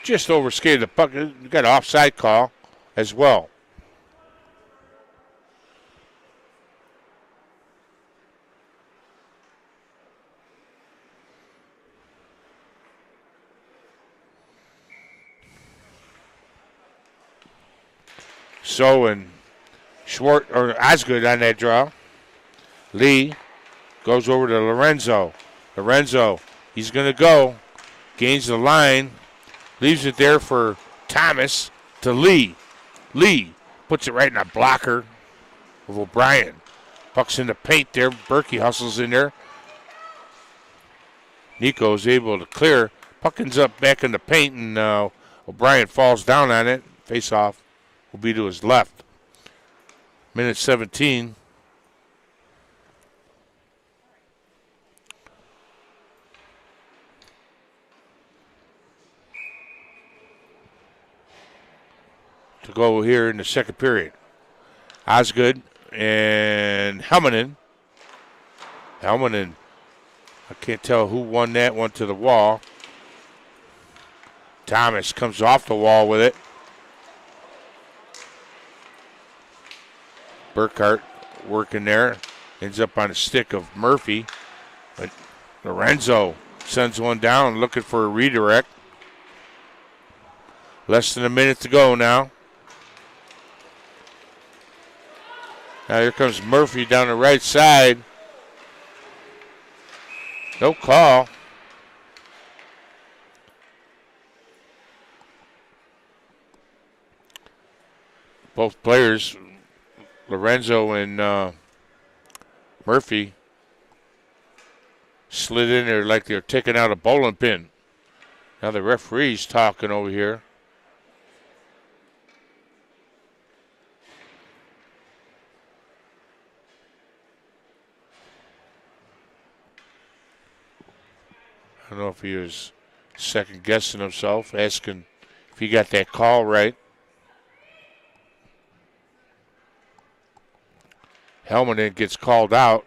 just overskated the puck. You got an offside call as well. So, and Schwartz or Osgood on that draw. Lee goes over to Lorenzo. Lorenzo, he's going to go. Gains the line. Leaves it there for Thomas to Lee. Lee puts it right in a blocker of O'Brien. Puck's in the paint there. Berkey hustles in there. Nico's able to clear. Puck ends up back in the paint, and O'Brien falls down on it. Face off will be to his left. Minute 17. To go here in the second period. Osgood and Helmanen. Helmanen, I can't tell who won that one to the wall. Thomas comes off the wall with it. Burkhart working there. Ends up on a stick of Murphy. But Lorenzo sends one down looking for a redirect. Less than a minute to go now. Now here comes Murphy down the right side. No call. Both players, Lorenzo and Murphy, slid in there like they're taking out a bowling pin. Now the referee's talking over here. I don't know if he was second guessing himself, asking if he got that call right. Helmanen gets called out.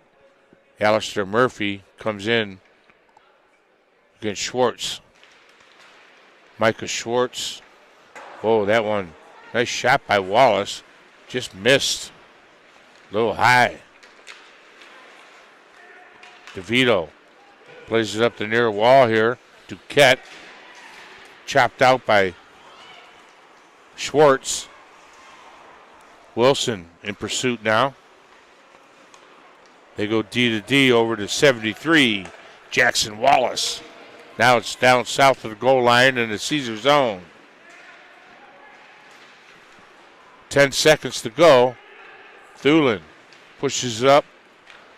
Alistair Murphy comes in against Schwartz. Micah Schwartz. Oh, that one. Nice shot by Wallace. Just missed. A little high. DeVito plays it up the near wall here. Duquette. Chopped out by Schwartz. Wilson in pursuit now. They go D to D over to 73. Jackson Wallace. Now it's down south of the goal line in the Caesar zone. 10 seconds to go. Thulin pushes it up.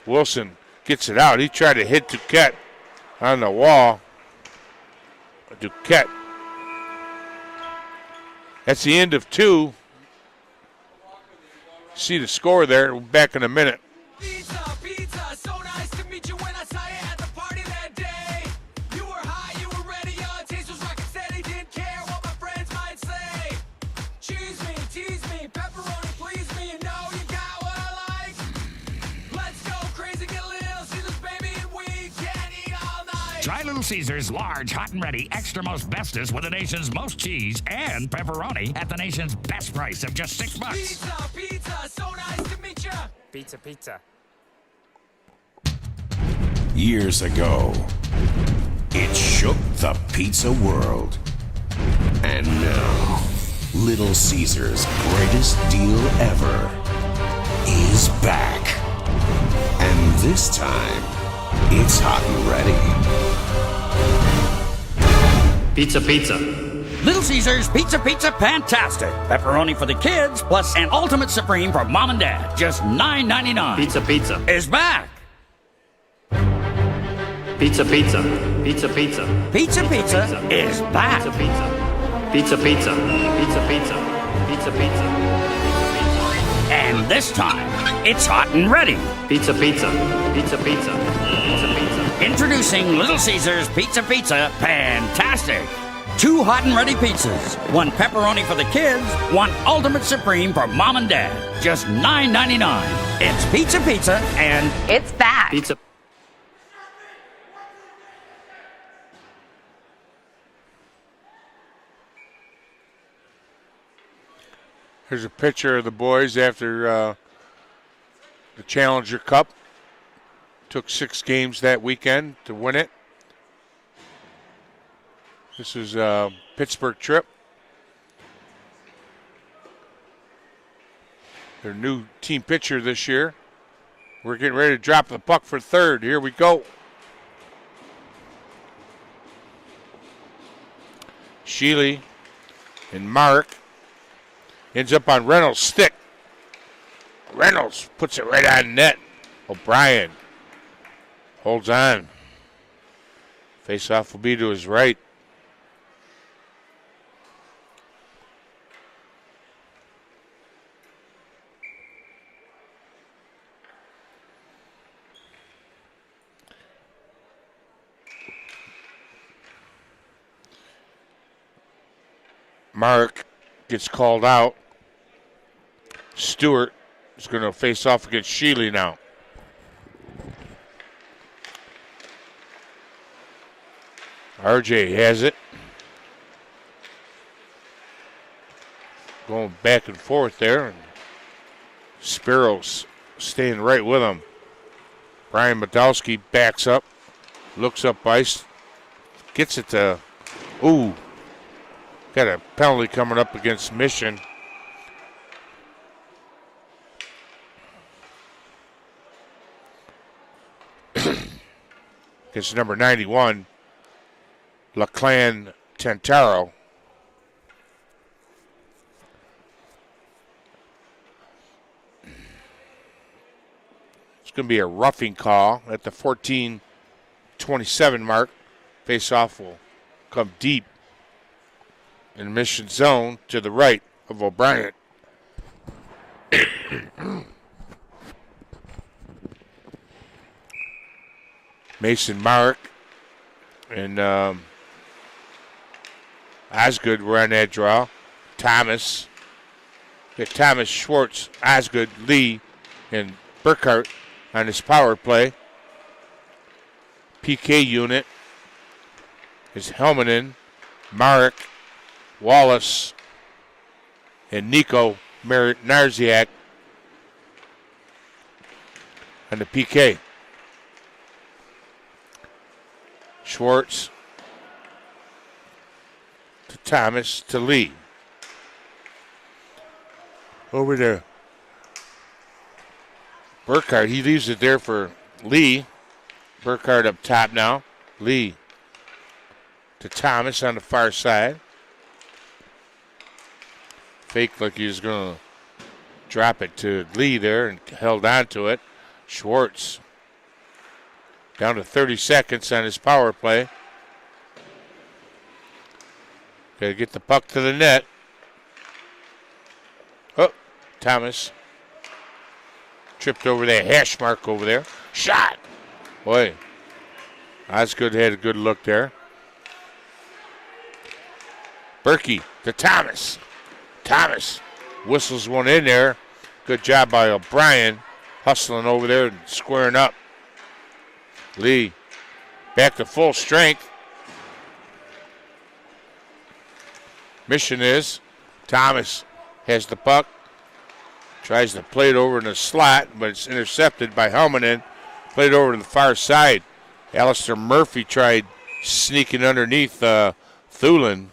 Wilson gets it out. He tried to hit Duquette on the wall. Duquette. That's the end of 2. See the score there. We're back in a minute. Pizza, pizza, so nice to meet you when I saw you at the party that day. You were high, you were ready, your taste was rockin' steady, didn't care what my friends might say. Try Little Caesars large, hot and ready, extra most bestest with the nation's most cheese and pepperoni at the nation's best price of just $6. Pizza, pizza, so nice to meet ya. Pizza, pizza. Years ago, it shook the pizza world. And now, Little Caesars' greatest deal ever is back. And this time, it's hot and ready. Pizza, pizza. Little Caesars Pizza Fantastic. Pepperoni for the kids, plus an Ultimate Supreme for mom and dad. Just $9.99. Pizza, pizza. Is back. Pizza, pizza. Pizza, pizza. Pizza is back. Pizza, pizza. Pizza, pizza. Pizza, pizza. Pizza, pizza. And this time, it's hot and ready. Pizza, pizza. Pizza, pizza. Pizza, pizza. Introducing Little Caesars Pizza Fantastic. 2 hot and ready pizzas. 1 pepperoni for the kids, 1 Ultimate Supreme for mom and dad. Just $9.99. It's pizza and It's back. Pizza. Here's a picture of the boys after the Challenger Cup. Took 6 games that weekend to win it. This is a Pittsburgh trip. Their new team pitcher this year. We're getting ready to drop the puck for third. Here we go. Sheely and Mark. Ends up on Reynolds' stick. Reynolds puts it right on net. O'Brien holds on. Face-off will be to his right. Mark gets called out. Stewart is going to face off against Sheely now. RJ has it. Going back and forth there. And Spiro's staying right with him. Brian Madowski backs up. Looks up ice. Gets it to... Ooh. Got a penalty coming up against Mission. Against number 91, LaClan Tantaro. It's going to be a roughing call at the 14:27 mark. Face-off will come deep in Mission zone to the right of O'Brien. Mason Mark and Osgood were on that draw. Thomas. Got Thomas, Schwartz, Osgood, Lee, and Burkhart on his power play. PK unit is Helmanen, Marek, Wallace, and Nico Narziak on the PK. Schwartz to Thomas to Lee. Over to Burkhart. He leaves it there for Lee. Burkhart up top now. Lee to Thomas on the far side. Fake like he was going to drop it to Lee there and held on to it. Schwartz down to 30 seconds on his power play. Got to get the puck to the net. Oh, Thomas tripped over that hash mark over there. Shot. Boy, Osgood had a good look there. Berkey to Thomas. Thomas whistles one in there. Good job by O'Brien. Hustling over there and squaring up. Lee back to full strength. Mission is. Thomas has the puck. Tries to play it over in the slot, but it's intercepted by Helmanen. Played over to the far side. Alistair Murphy tried sneaking underneath Thulin.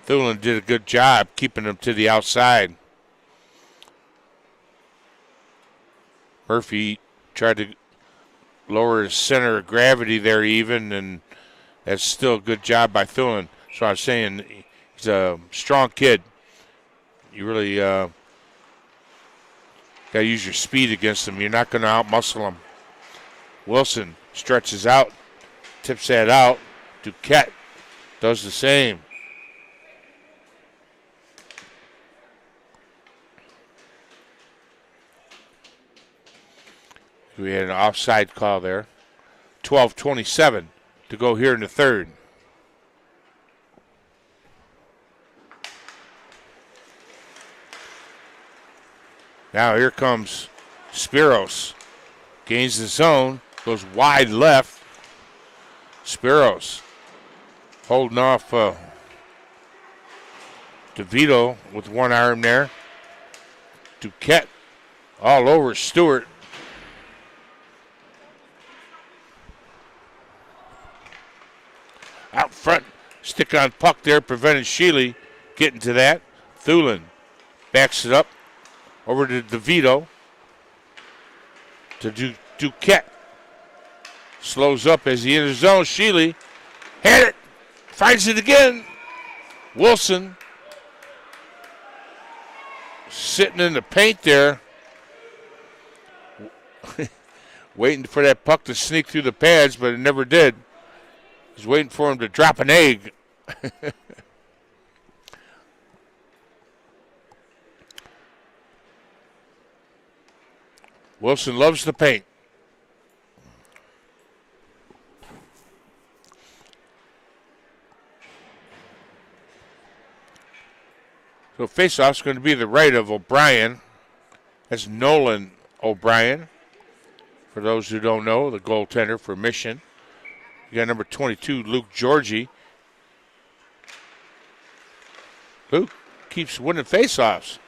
Thulin did a good job keeping him to the outside. Murphy tried to lower his center of gravity there even, and that's still a good job by Thulin. So I'm saying he's a strong kid. You really got to use your speed against him. You're not going to outmuscle him. Wilson stretches out, tips that out. Duquette does the same. We had an offside call there. 12:27 to go here in the third. Now here comes Spiros. Gains the zone, goes wide left. Spiros holding off DeVito with one arm there. Duquette all over Stewart. Out front, stick on puck there, prevented Sheely getting to that. Thulin backs it up over to DeVito. To Duquette. Slows up as he enters zone. Sheely had it, finds it again. Wilson sitting in the paint there, waiting for that puck to sneak through the pads, but it never did. He's waiting for him to drop an egg. Wilson loves the paint. So faceoff's going to be the right of O'Brien. That's Nolan O'Brien. For those who don't know, the goaltender for Mission. You got number 22, Luke Georgie. Luke keeps winning faceoffs.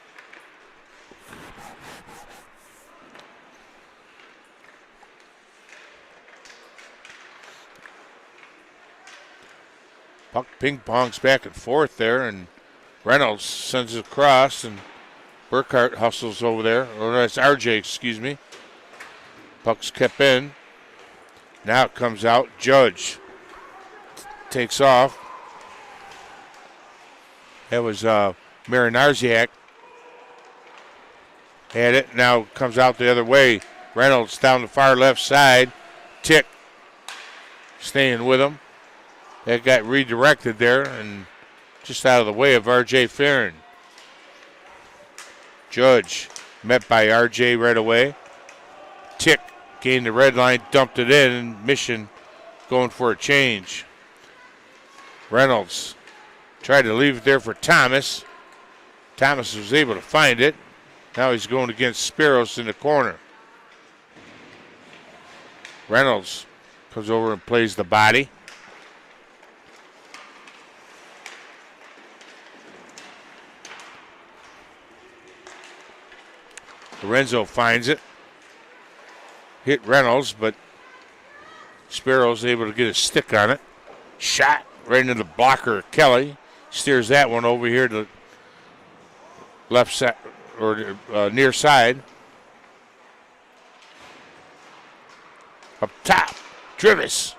Puck ping-pongs back and forth there, and Reynolds sends it across, and Burkhart hustles over there. Or that's RJ, excuse me. Puck's kept in. Now it comes out. Judge takes off. That was Marinarziak. Had it. Now comes out the other way. Reynolds down the far left side. Tick staying with him. That got redirected there and just out of the way of R.J. Farron. Judge met by R.J. right away. Tick gained the red line, dumped it in, and Mission going for a change. Reynolds tried to leave it there for Thomas. Thomas was able to find it. Now he's going against Spiros in the corner. Reynolds comes over and plays the body. Lorenzo finds it. Hit Reynolds, but Spiro's able to get a stick on it. Shot right into the blocker of Kelly. Steers that one over here to left side or near side. Up top, Drivis.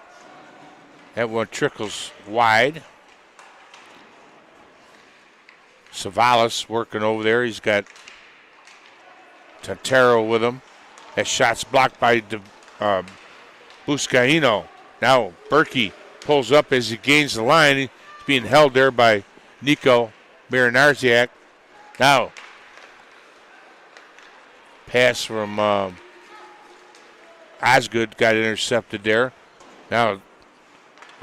That one trickles wide. Savalas working over there. He's got Tantero with him. That shot's blocked by Buscaino. Now Berkey pulls up as he gains the line. He's being held there by Nico Marinarziak. Now pass from Osgood got intercepted there. Now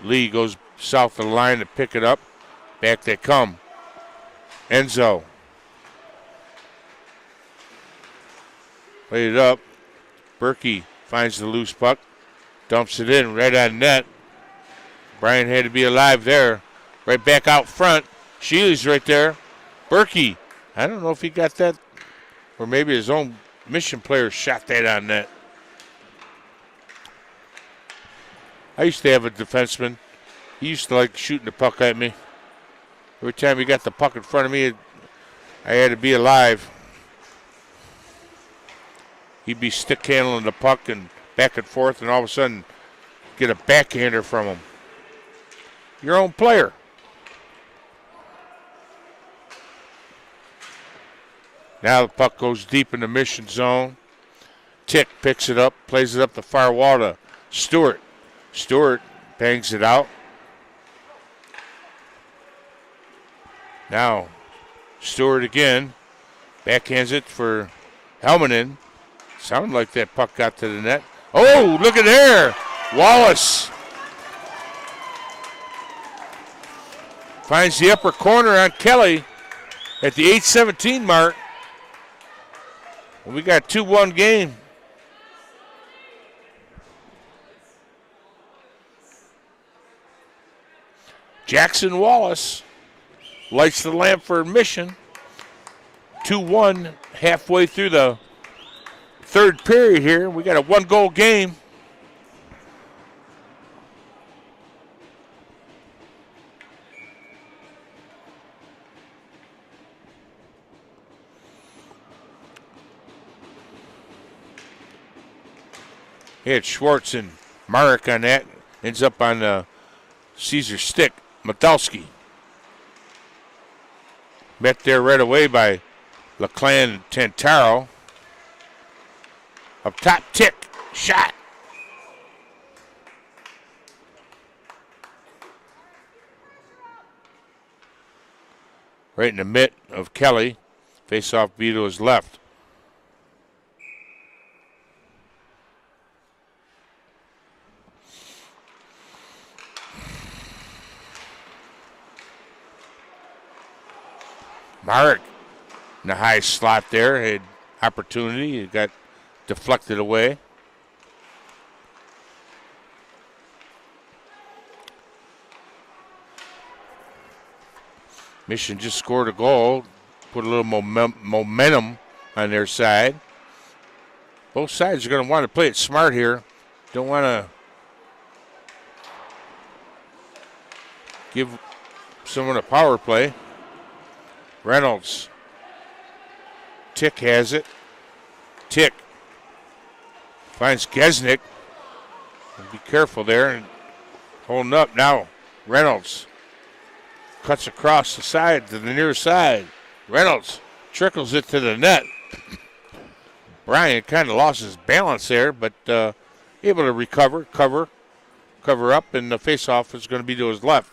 Lee goes south of the line to pick it up. Back they come. Enzo. Played it up. Berkey finds the loose puck. Dumps it in right on net. Brian had to be alive there. Right back out front. Sheely's right there. Berkey. I don't know if he got that, or maybe his own Mission player shot that on net. I used to have a defenseman. He used to like shooting the puck at me. Every time he got the puck in front of me, I had to be alive. He'd be stick handling the puck and back and forth, and all of a sudden get a backhander from him. Your own player. Now the puck goes deep in the Mission zone. Tick picks it up, plays it up the far wall to Stewart. Stewart bangs it out. Now Stewart again. Backhands it for Helmanen. Sounded like that puck got to the net. Oh, look at there. Wallace finds the upper corner on Kelly at the 8:17 mark. We got 2-1 game. Jackson Wallace lights the lamp for Mission. 2-1 halfway through the third period here. We got a 1-goal game. He had Schwartz and Marek on that. Ends up on Caesar's stick. Metalski. Met there right away by LeClan and Tantaro. Up top, Tick. Shot. Right in the mitt of Kelly. Face-off B to his left. Marek in the high slot there had opportunity. It got deflected away. Mission just scored a goal, put a little momentum on their side. Both sides are going to want to play it smart here. Don't want to give someone a power play. Reynolds. Tick has it. Tick finds Gesnick. Be careful there and holding up now. Reynolds cuts across the side to the near side. Reynolds trickles it to the net. Bryant kind of lost his balance there, but able to recover, cover up, and the faceoff is going to be to his left.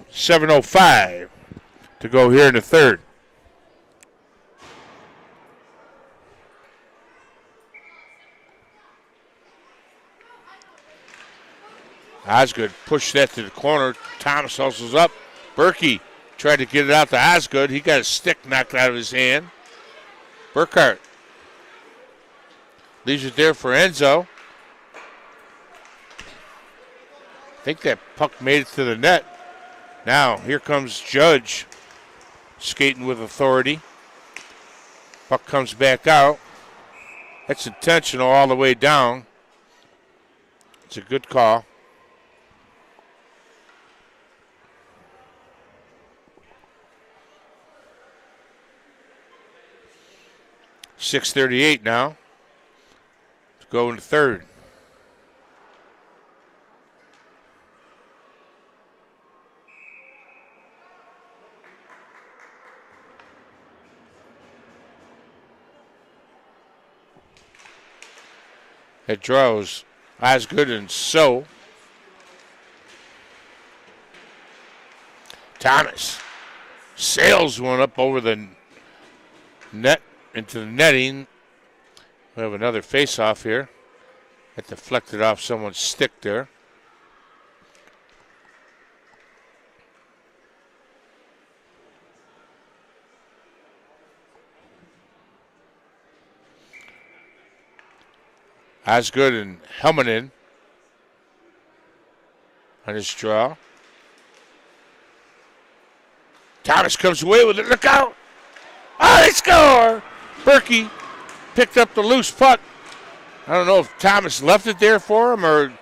7:05 to go here in the third. Osgood pushed that to the corner. Thomas hustles up. Berkey tried to get it out to Osgood. He got a stick knocked out of his hand. Burkhart leaves it there for Enzo. I think that puck made it to the net. Now, here comes Judge skating with authority. Puck comes back out. That's intentional all the way down. It's a good call. .638 now to go in the third. It draws Osgood and So. Thomas sails one up over the net into the netting. We have another face-off here. That deflected off someone's stick there. Osgood and Helmanen on his draw. Thomas comes away with it. Look out! Oh, they score! Berkey picked up the loose puck. I don't know if Thomas left it there for him or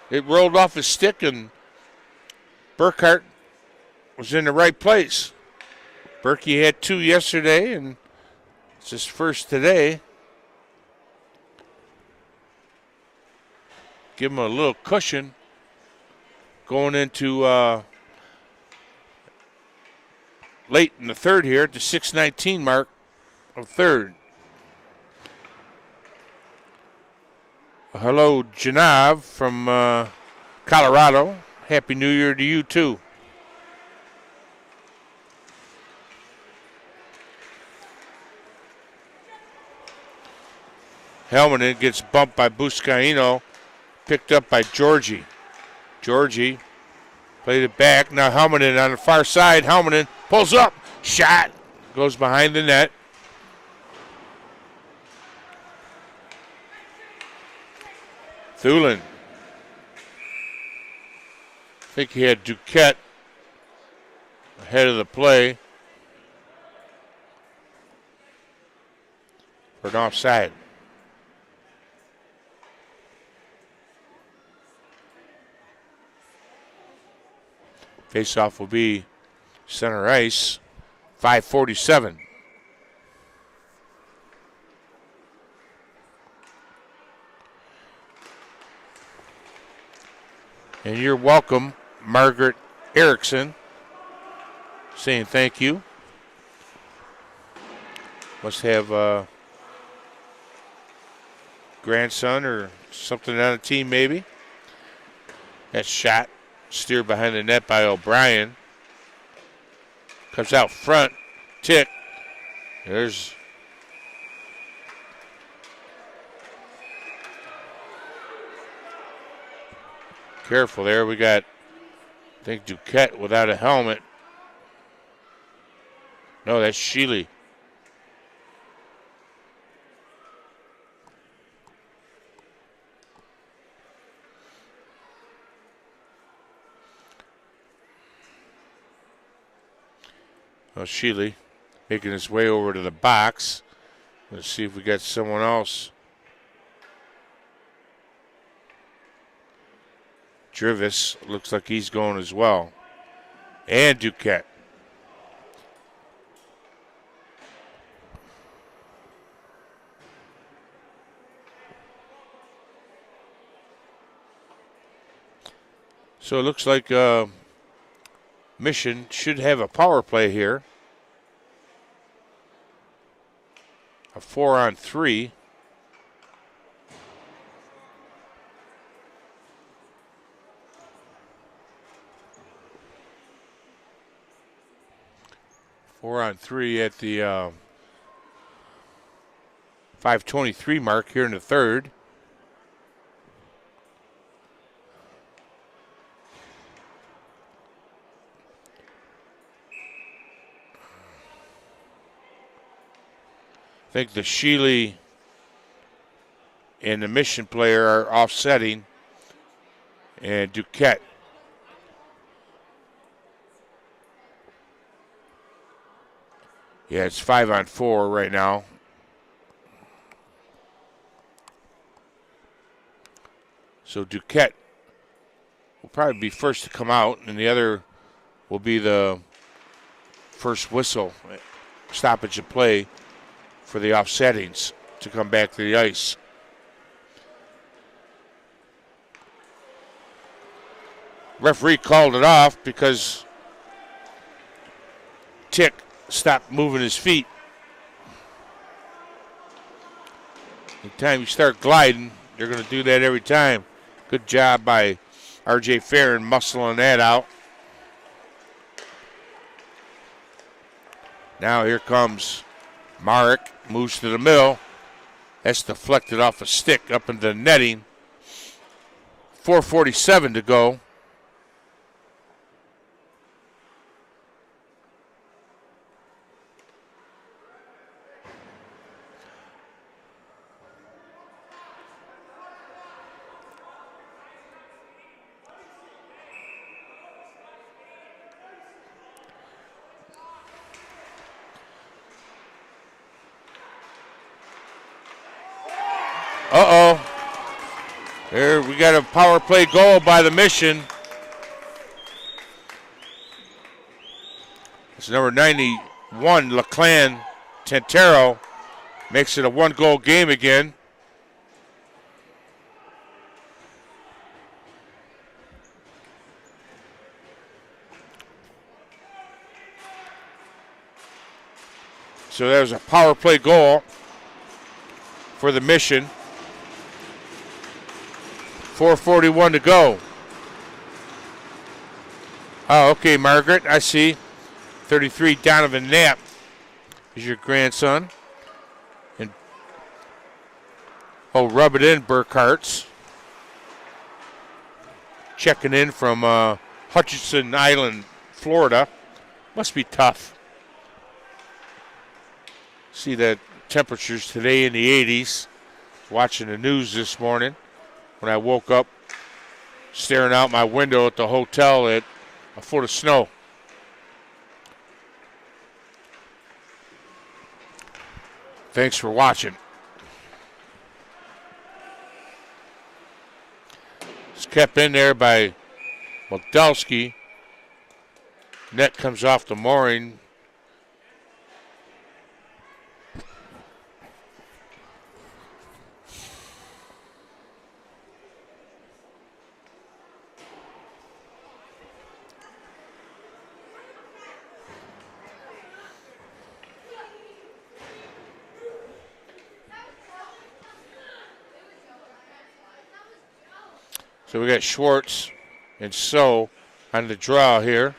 it rolled off his stick and Burkhart was in the right place. Berkey had 2 yesterday and it's his first today. Give him a little cushion going into late in the third here at the 6:19 mark of third. Hello, Janav from Colorado. Happy New Year to you, too. Helmanen gets bumped by Buscaino, picked up by Georgie. Georgie played it back. Now Helmanen on the far side. Helmanen pulls up. Shot. Goes behind the net. Thulin. I think he had Duquette ahead of the play for an offside. Face-off will be center ice, 5:47. And you're welcome, Margaret Erickson, saying thank you. Must have a grandson or something on the team, maybe. That shot steered behind the net by O'Brien. Comes out front. Tick. There's careful there. We got, I think, Duquette without a helmet. No, that's Sheely. Well, Sheely making his way over to the box. Let's see if we got someone else. Drivis looks like he's going as well. And Duquette. So it looks like Mission should have a power play here. A 4-on-3. At the 5:23 mark here in the third. I think the Sheely and the Mission player are offsetting, and Duquette. Yeah, it's 5-on-4 right now. So Duquette will probably be first to come out, and the other will be the first whistle, stoppage of play for the offsettings to come back to the ice. Referee called it off because Tick stopped moving his feet. Anytime you start gliding, you're going to do that every time. Good job by R.J. Farron muscling that out. Now here comes Marek, moves to the middle. That's deflected off a stick up into the netting. 4:47 to go. Uh-oh. There, we got a power play goal by the Mission. It's number 91, LaClan Tantero. Makes it a one-goal game again. So that was a power play goal for the Mission. 4:41 to go. Oh, okay, Margaret, I see. 33, Donovan Knapp is your grandson. And rub it in, Burkhart's. Checking in from Hutchinson Island, Florida. Must be tough. See that temperatures today in the 80s. Watching the news this morning when I woke up, staring out my window at the hotel at a foot of snow. Thanks for watching. It's kept in there by Moldowski. Net comes off the mooring. So we got Schwartz and So on the draw here.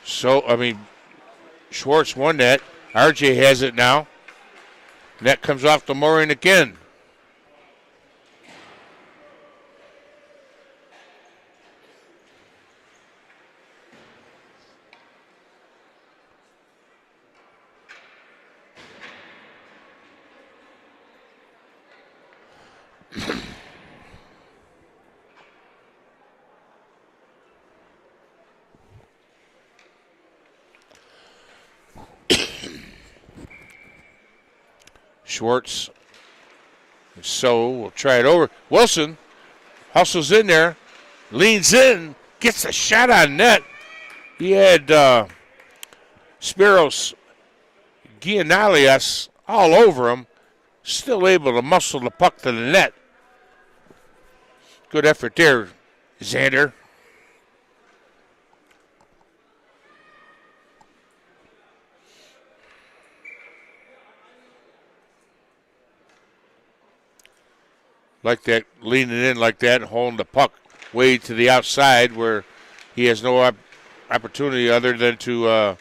Schwartz won that. RJ has it now. Net comes off the mooring again. Schwartz. So we'll try it over. Wilson hustles in there, leans in, gets a shot on net. He had Spiros Gianalias all over him, still able to muscle the puck to the net. Good effort there, Xander. Like that, leaning in like that and holding the puck way to the outside where he has no opportunity other than to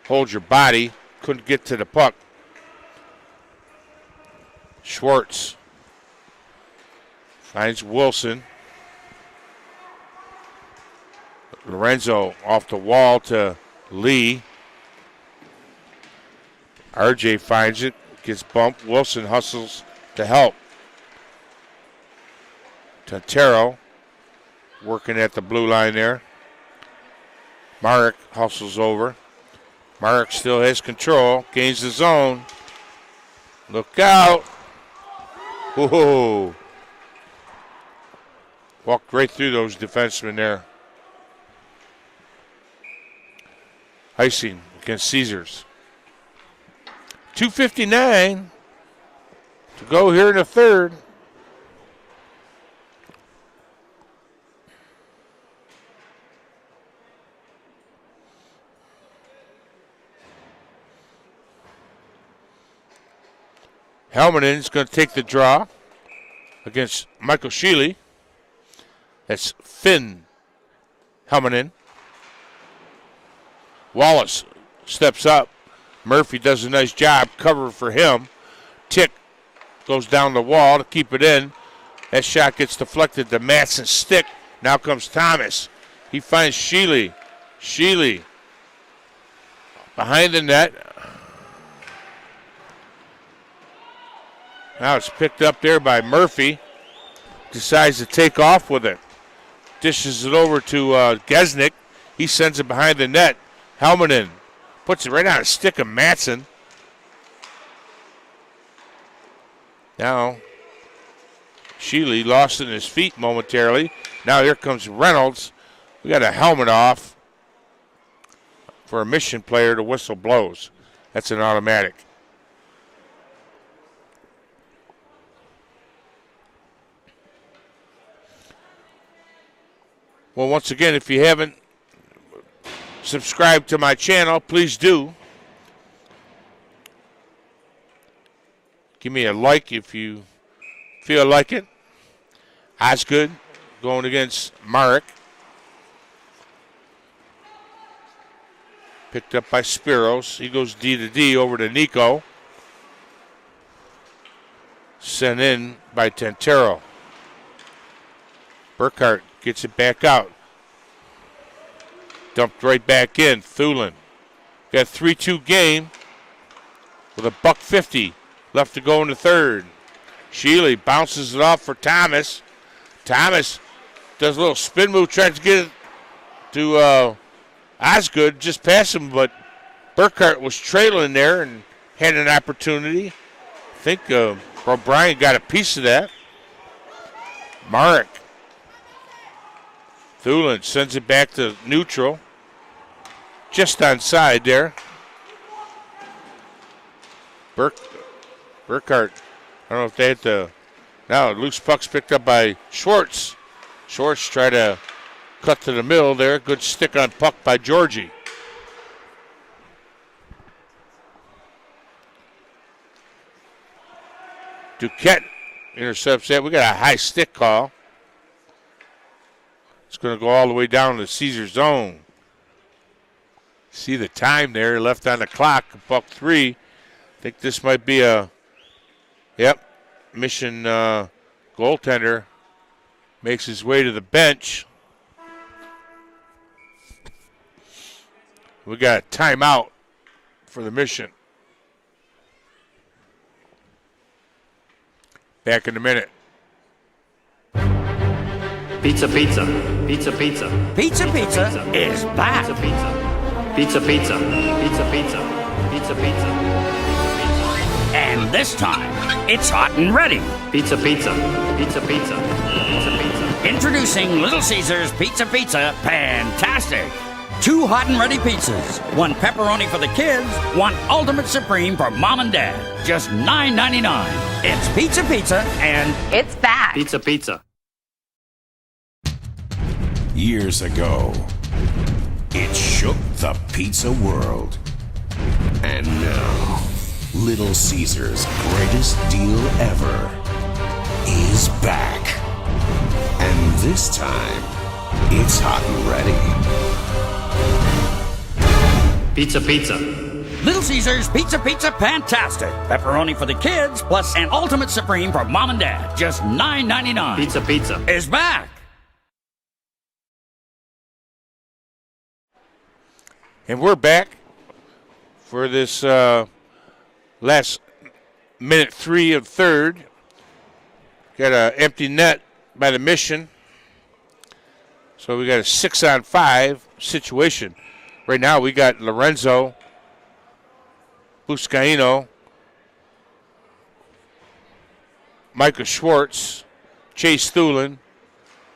hold your body. Couldn't get to the puck. Schwartz finds Wilson. Lorenzo off the wall to Lee. RJ finds it, gets bumped. Wilson hustles to help. Tantero working at the blue line there. Marek hustles over. Marek still has control, gains the zone. Look out. Whoa. Walked right through those defensemen there. Icing against Caesars. 2:59 to go here in the third. Helmanin's going to take the draw against Michael Sheely. That's Finn Helmanin. Wallace steps up. Murphy does a nice job. Cover for him. Tick goes down the wall to keep it in. That shot gets deflected to Matson's stick. Now comes Thomas. He finds Sheely. Sheely behind the net. Now it's picked up there by Murphy. Decides to take off with it. Dishes it over to Gesnick. He sends it behind the net. Helmanin puts it right on a stick of Matson. Now, Sheely lost in his feet momentarily. Now here comes Reynolds. We got a helmet off for a mission player. The whistle blows. That's an automatic. Well, once again, if you haven't subscribed to my channel, please do. Give me a like if you feel like it. Osgood going against Marek. Picked up by Spiros. He goes D to D over to Nico. Sent in by Tantero. Burkhart gets it back out. Dumped right back in. Thulin. Got a 3-2 game with a $1.50 left to go in the third. Sheely bounces it off for Thomas. Thomas does a little spin move, tries to get it to Osgood, just past him, but Burkhart was trailing there and had an opportunity. I think O'Brien got a piece of that. Marek. Thulin sends it back to neutral. Just onside there. Burkhart. I don't know if they had to. Now, loose puck's picked up by Schwartz. Schwartz tried to cut to the middle there. Good stick on puck by Georgie. Duquette intercepts that. We got a high stick call. It's going to go all the way down to Caesar zone. See the time there left on the clock, $1.03. I think this might be a, mission goaltender makes his way to the bench. We got a timeout for the mission. Back in a minute. Pizza, pizza. Pizza, pizza. Pizza Pizza is back. Pizza, pizza. Pizza, pizza. Pizza, pizza. Pizza, pizza. And this time, it's hot and ready. Pizza, pizza. Pizza, pizza. Pizza, pizza. Introducing Little Caesars Pizza Pizza Fantastic. 2 hot and ready pizzas. 1 pepperoni for the kids, 1 ultimate supreme for mom and dad. Just $9.99. It's Pizza Pizza and It's back. Pizza, pizza. Years ago, it shook the pizza world. And now, Little Caesars' greatest deal ever is back. And this time, it's hot and ready. Pizza, pizza. Little Caesars Pizza Pizza Fantastic. Pepperoni for the kids, plus an ultimate supreme for mom and dad. Just $9.99. Pizza, pizza. Is back. And we're back for this last minute 3 of third. Got an empty net by the mission. So we got a 6-on-5 situation. Right now we got Lorenzo, Buscaino, Micah Schwartz, Chase Thulin,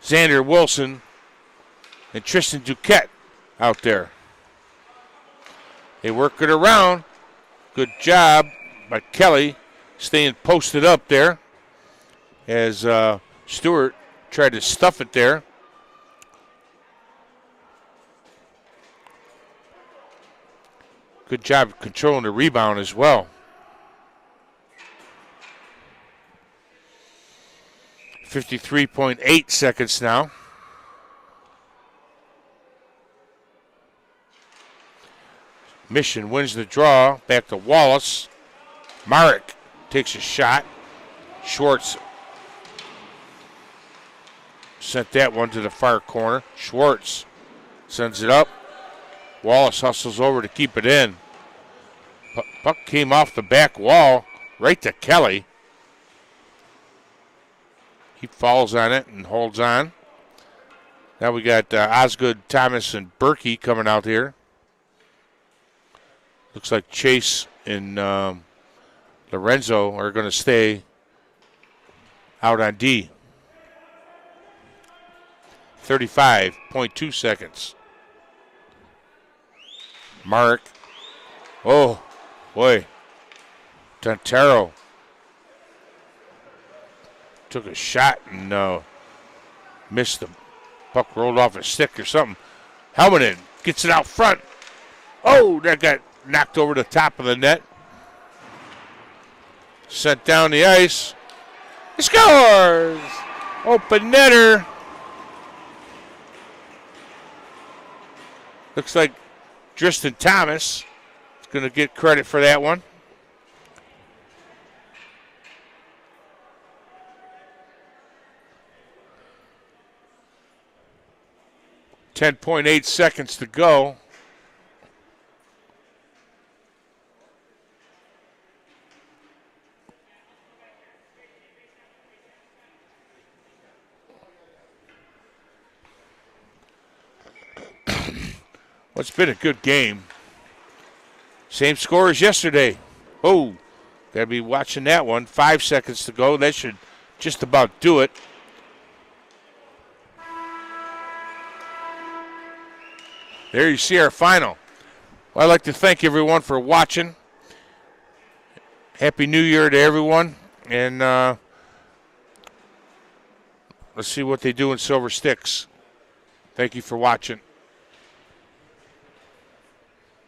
Xander Wilson, and Tristan Duquette out there. They work it around. Good job by Kelly staying posted up there as Stewart tried to stuff it there. Good job controlling the rebound as well. 53.8 seconds now. Mission wins the draw. Back to Wallace. Marek takes a shot. Schwartz sent that one to the far corner. Schwartz sends it up. Wallace hustles over to keep it in. Puck came off the back wall right to Kelly. He falls on it and holds on. Now we got Osgood, Thomas, and Berkey coming out here. Looks like Chase and Lorenzo are going to stay out on D. 35.2 seconds. Mark. Oh, boy. Tantero took a shot and missed the puck, rolled off his stick or something. Helmeted gets it out front. Oh, that got knocked over the top of the net. Sent down the ice. He scores! Open netter. Looks like Tristan Thomas is going to get credit for that one. .8 seconds to go. Well, it's been a good game. Same score as yesterday. Oh, gotta be watching that one. 5 seconds to go. That should just about do it. There you see our final. Well, I'd like to thank everyone for watching. Happy New Year to everyone. And let's see what they do in Silver Sticks. Thank you for watching.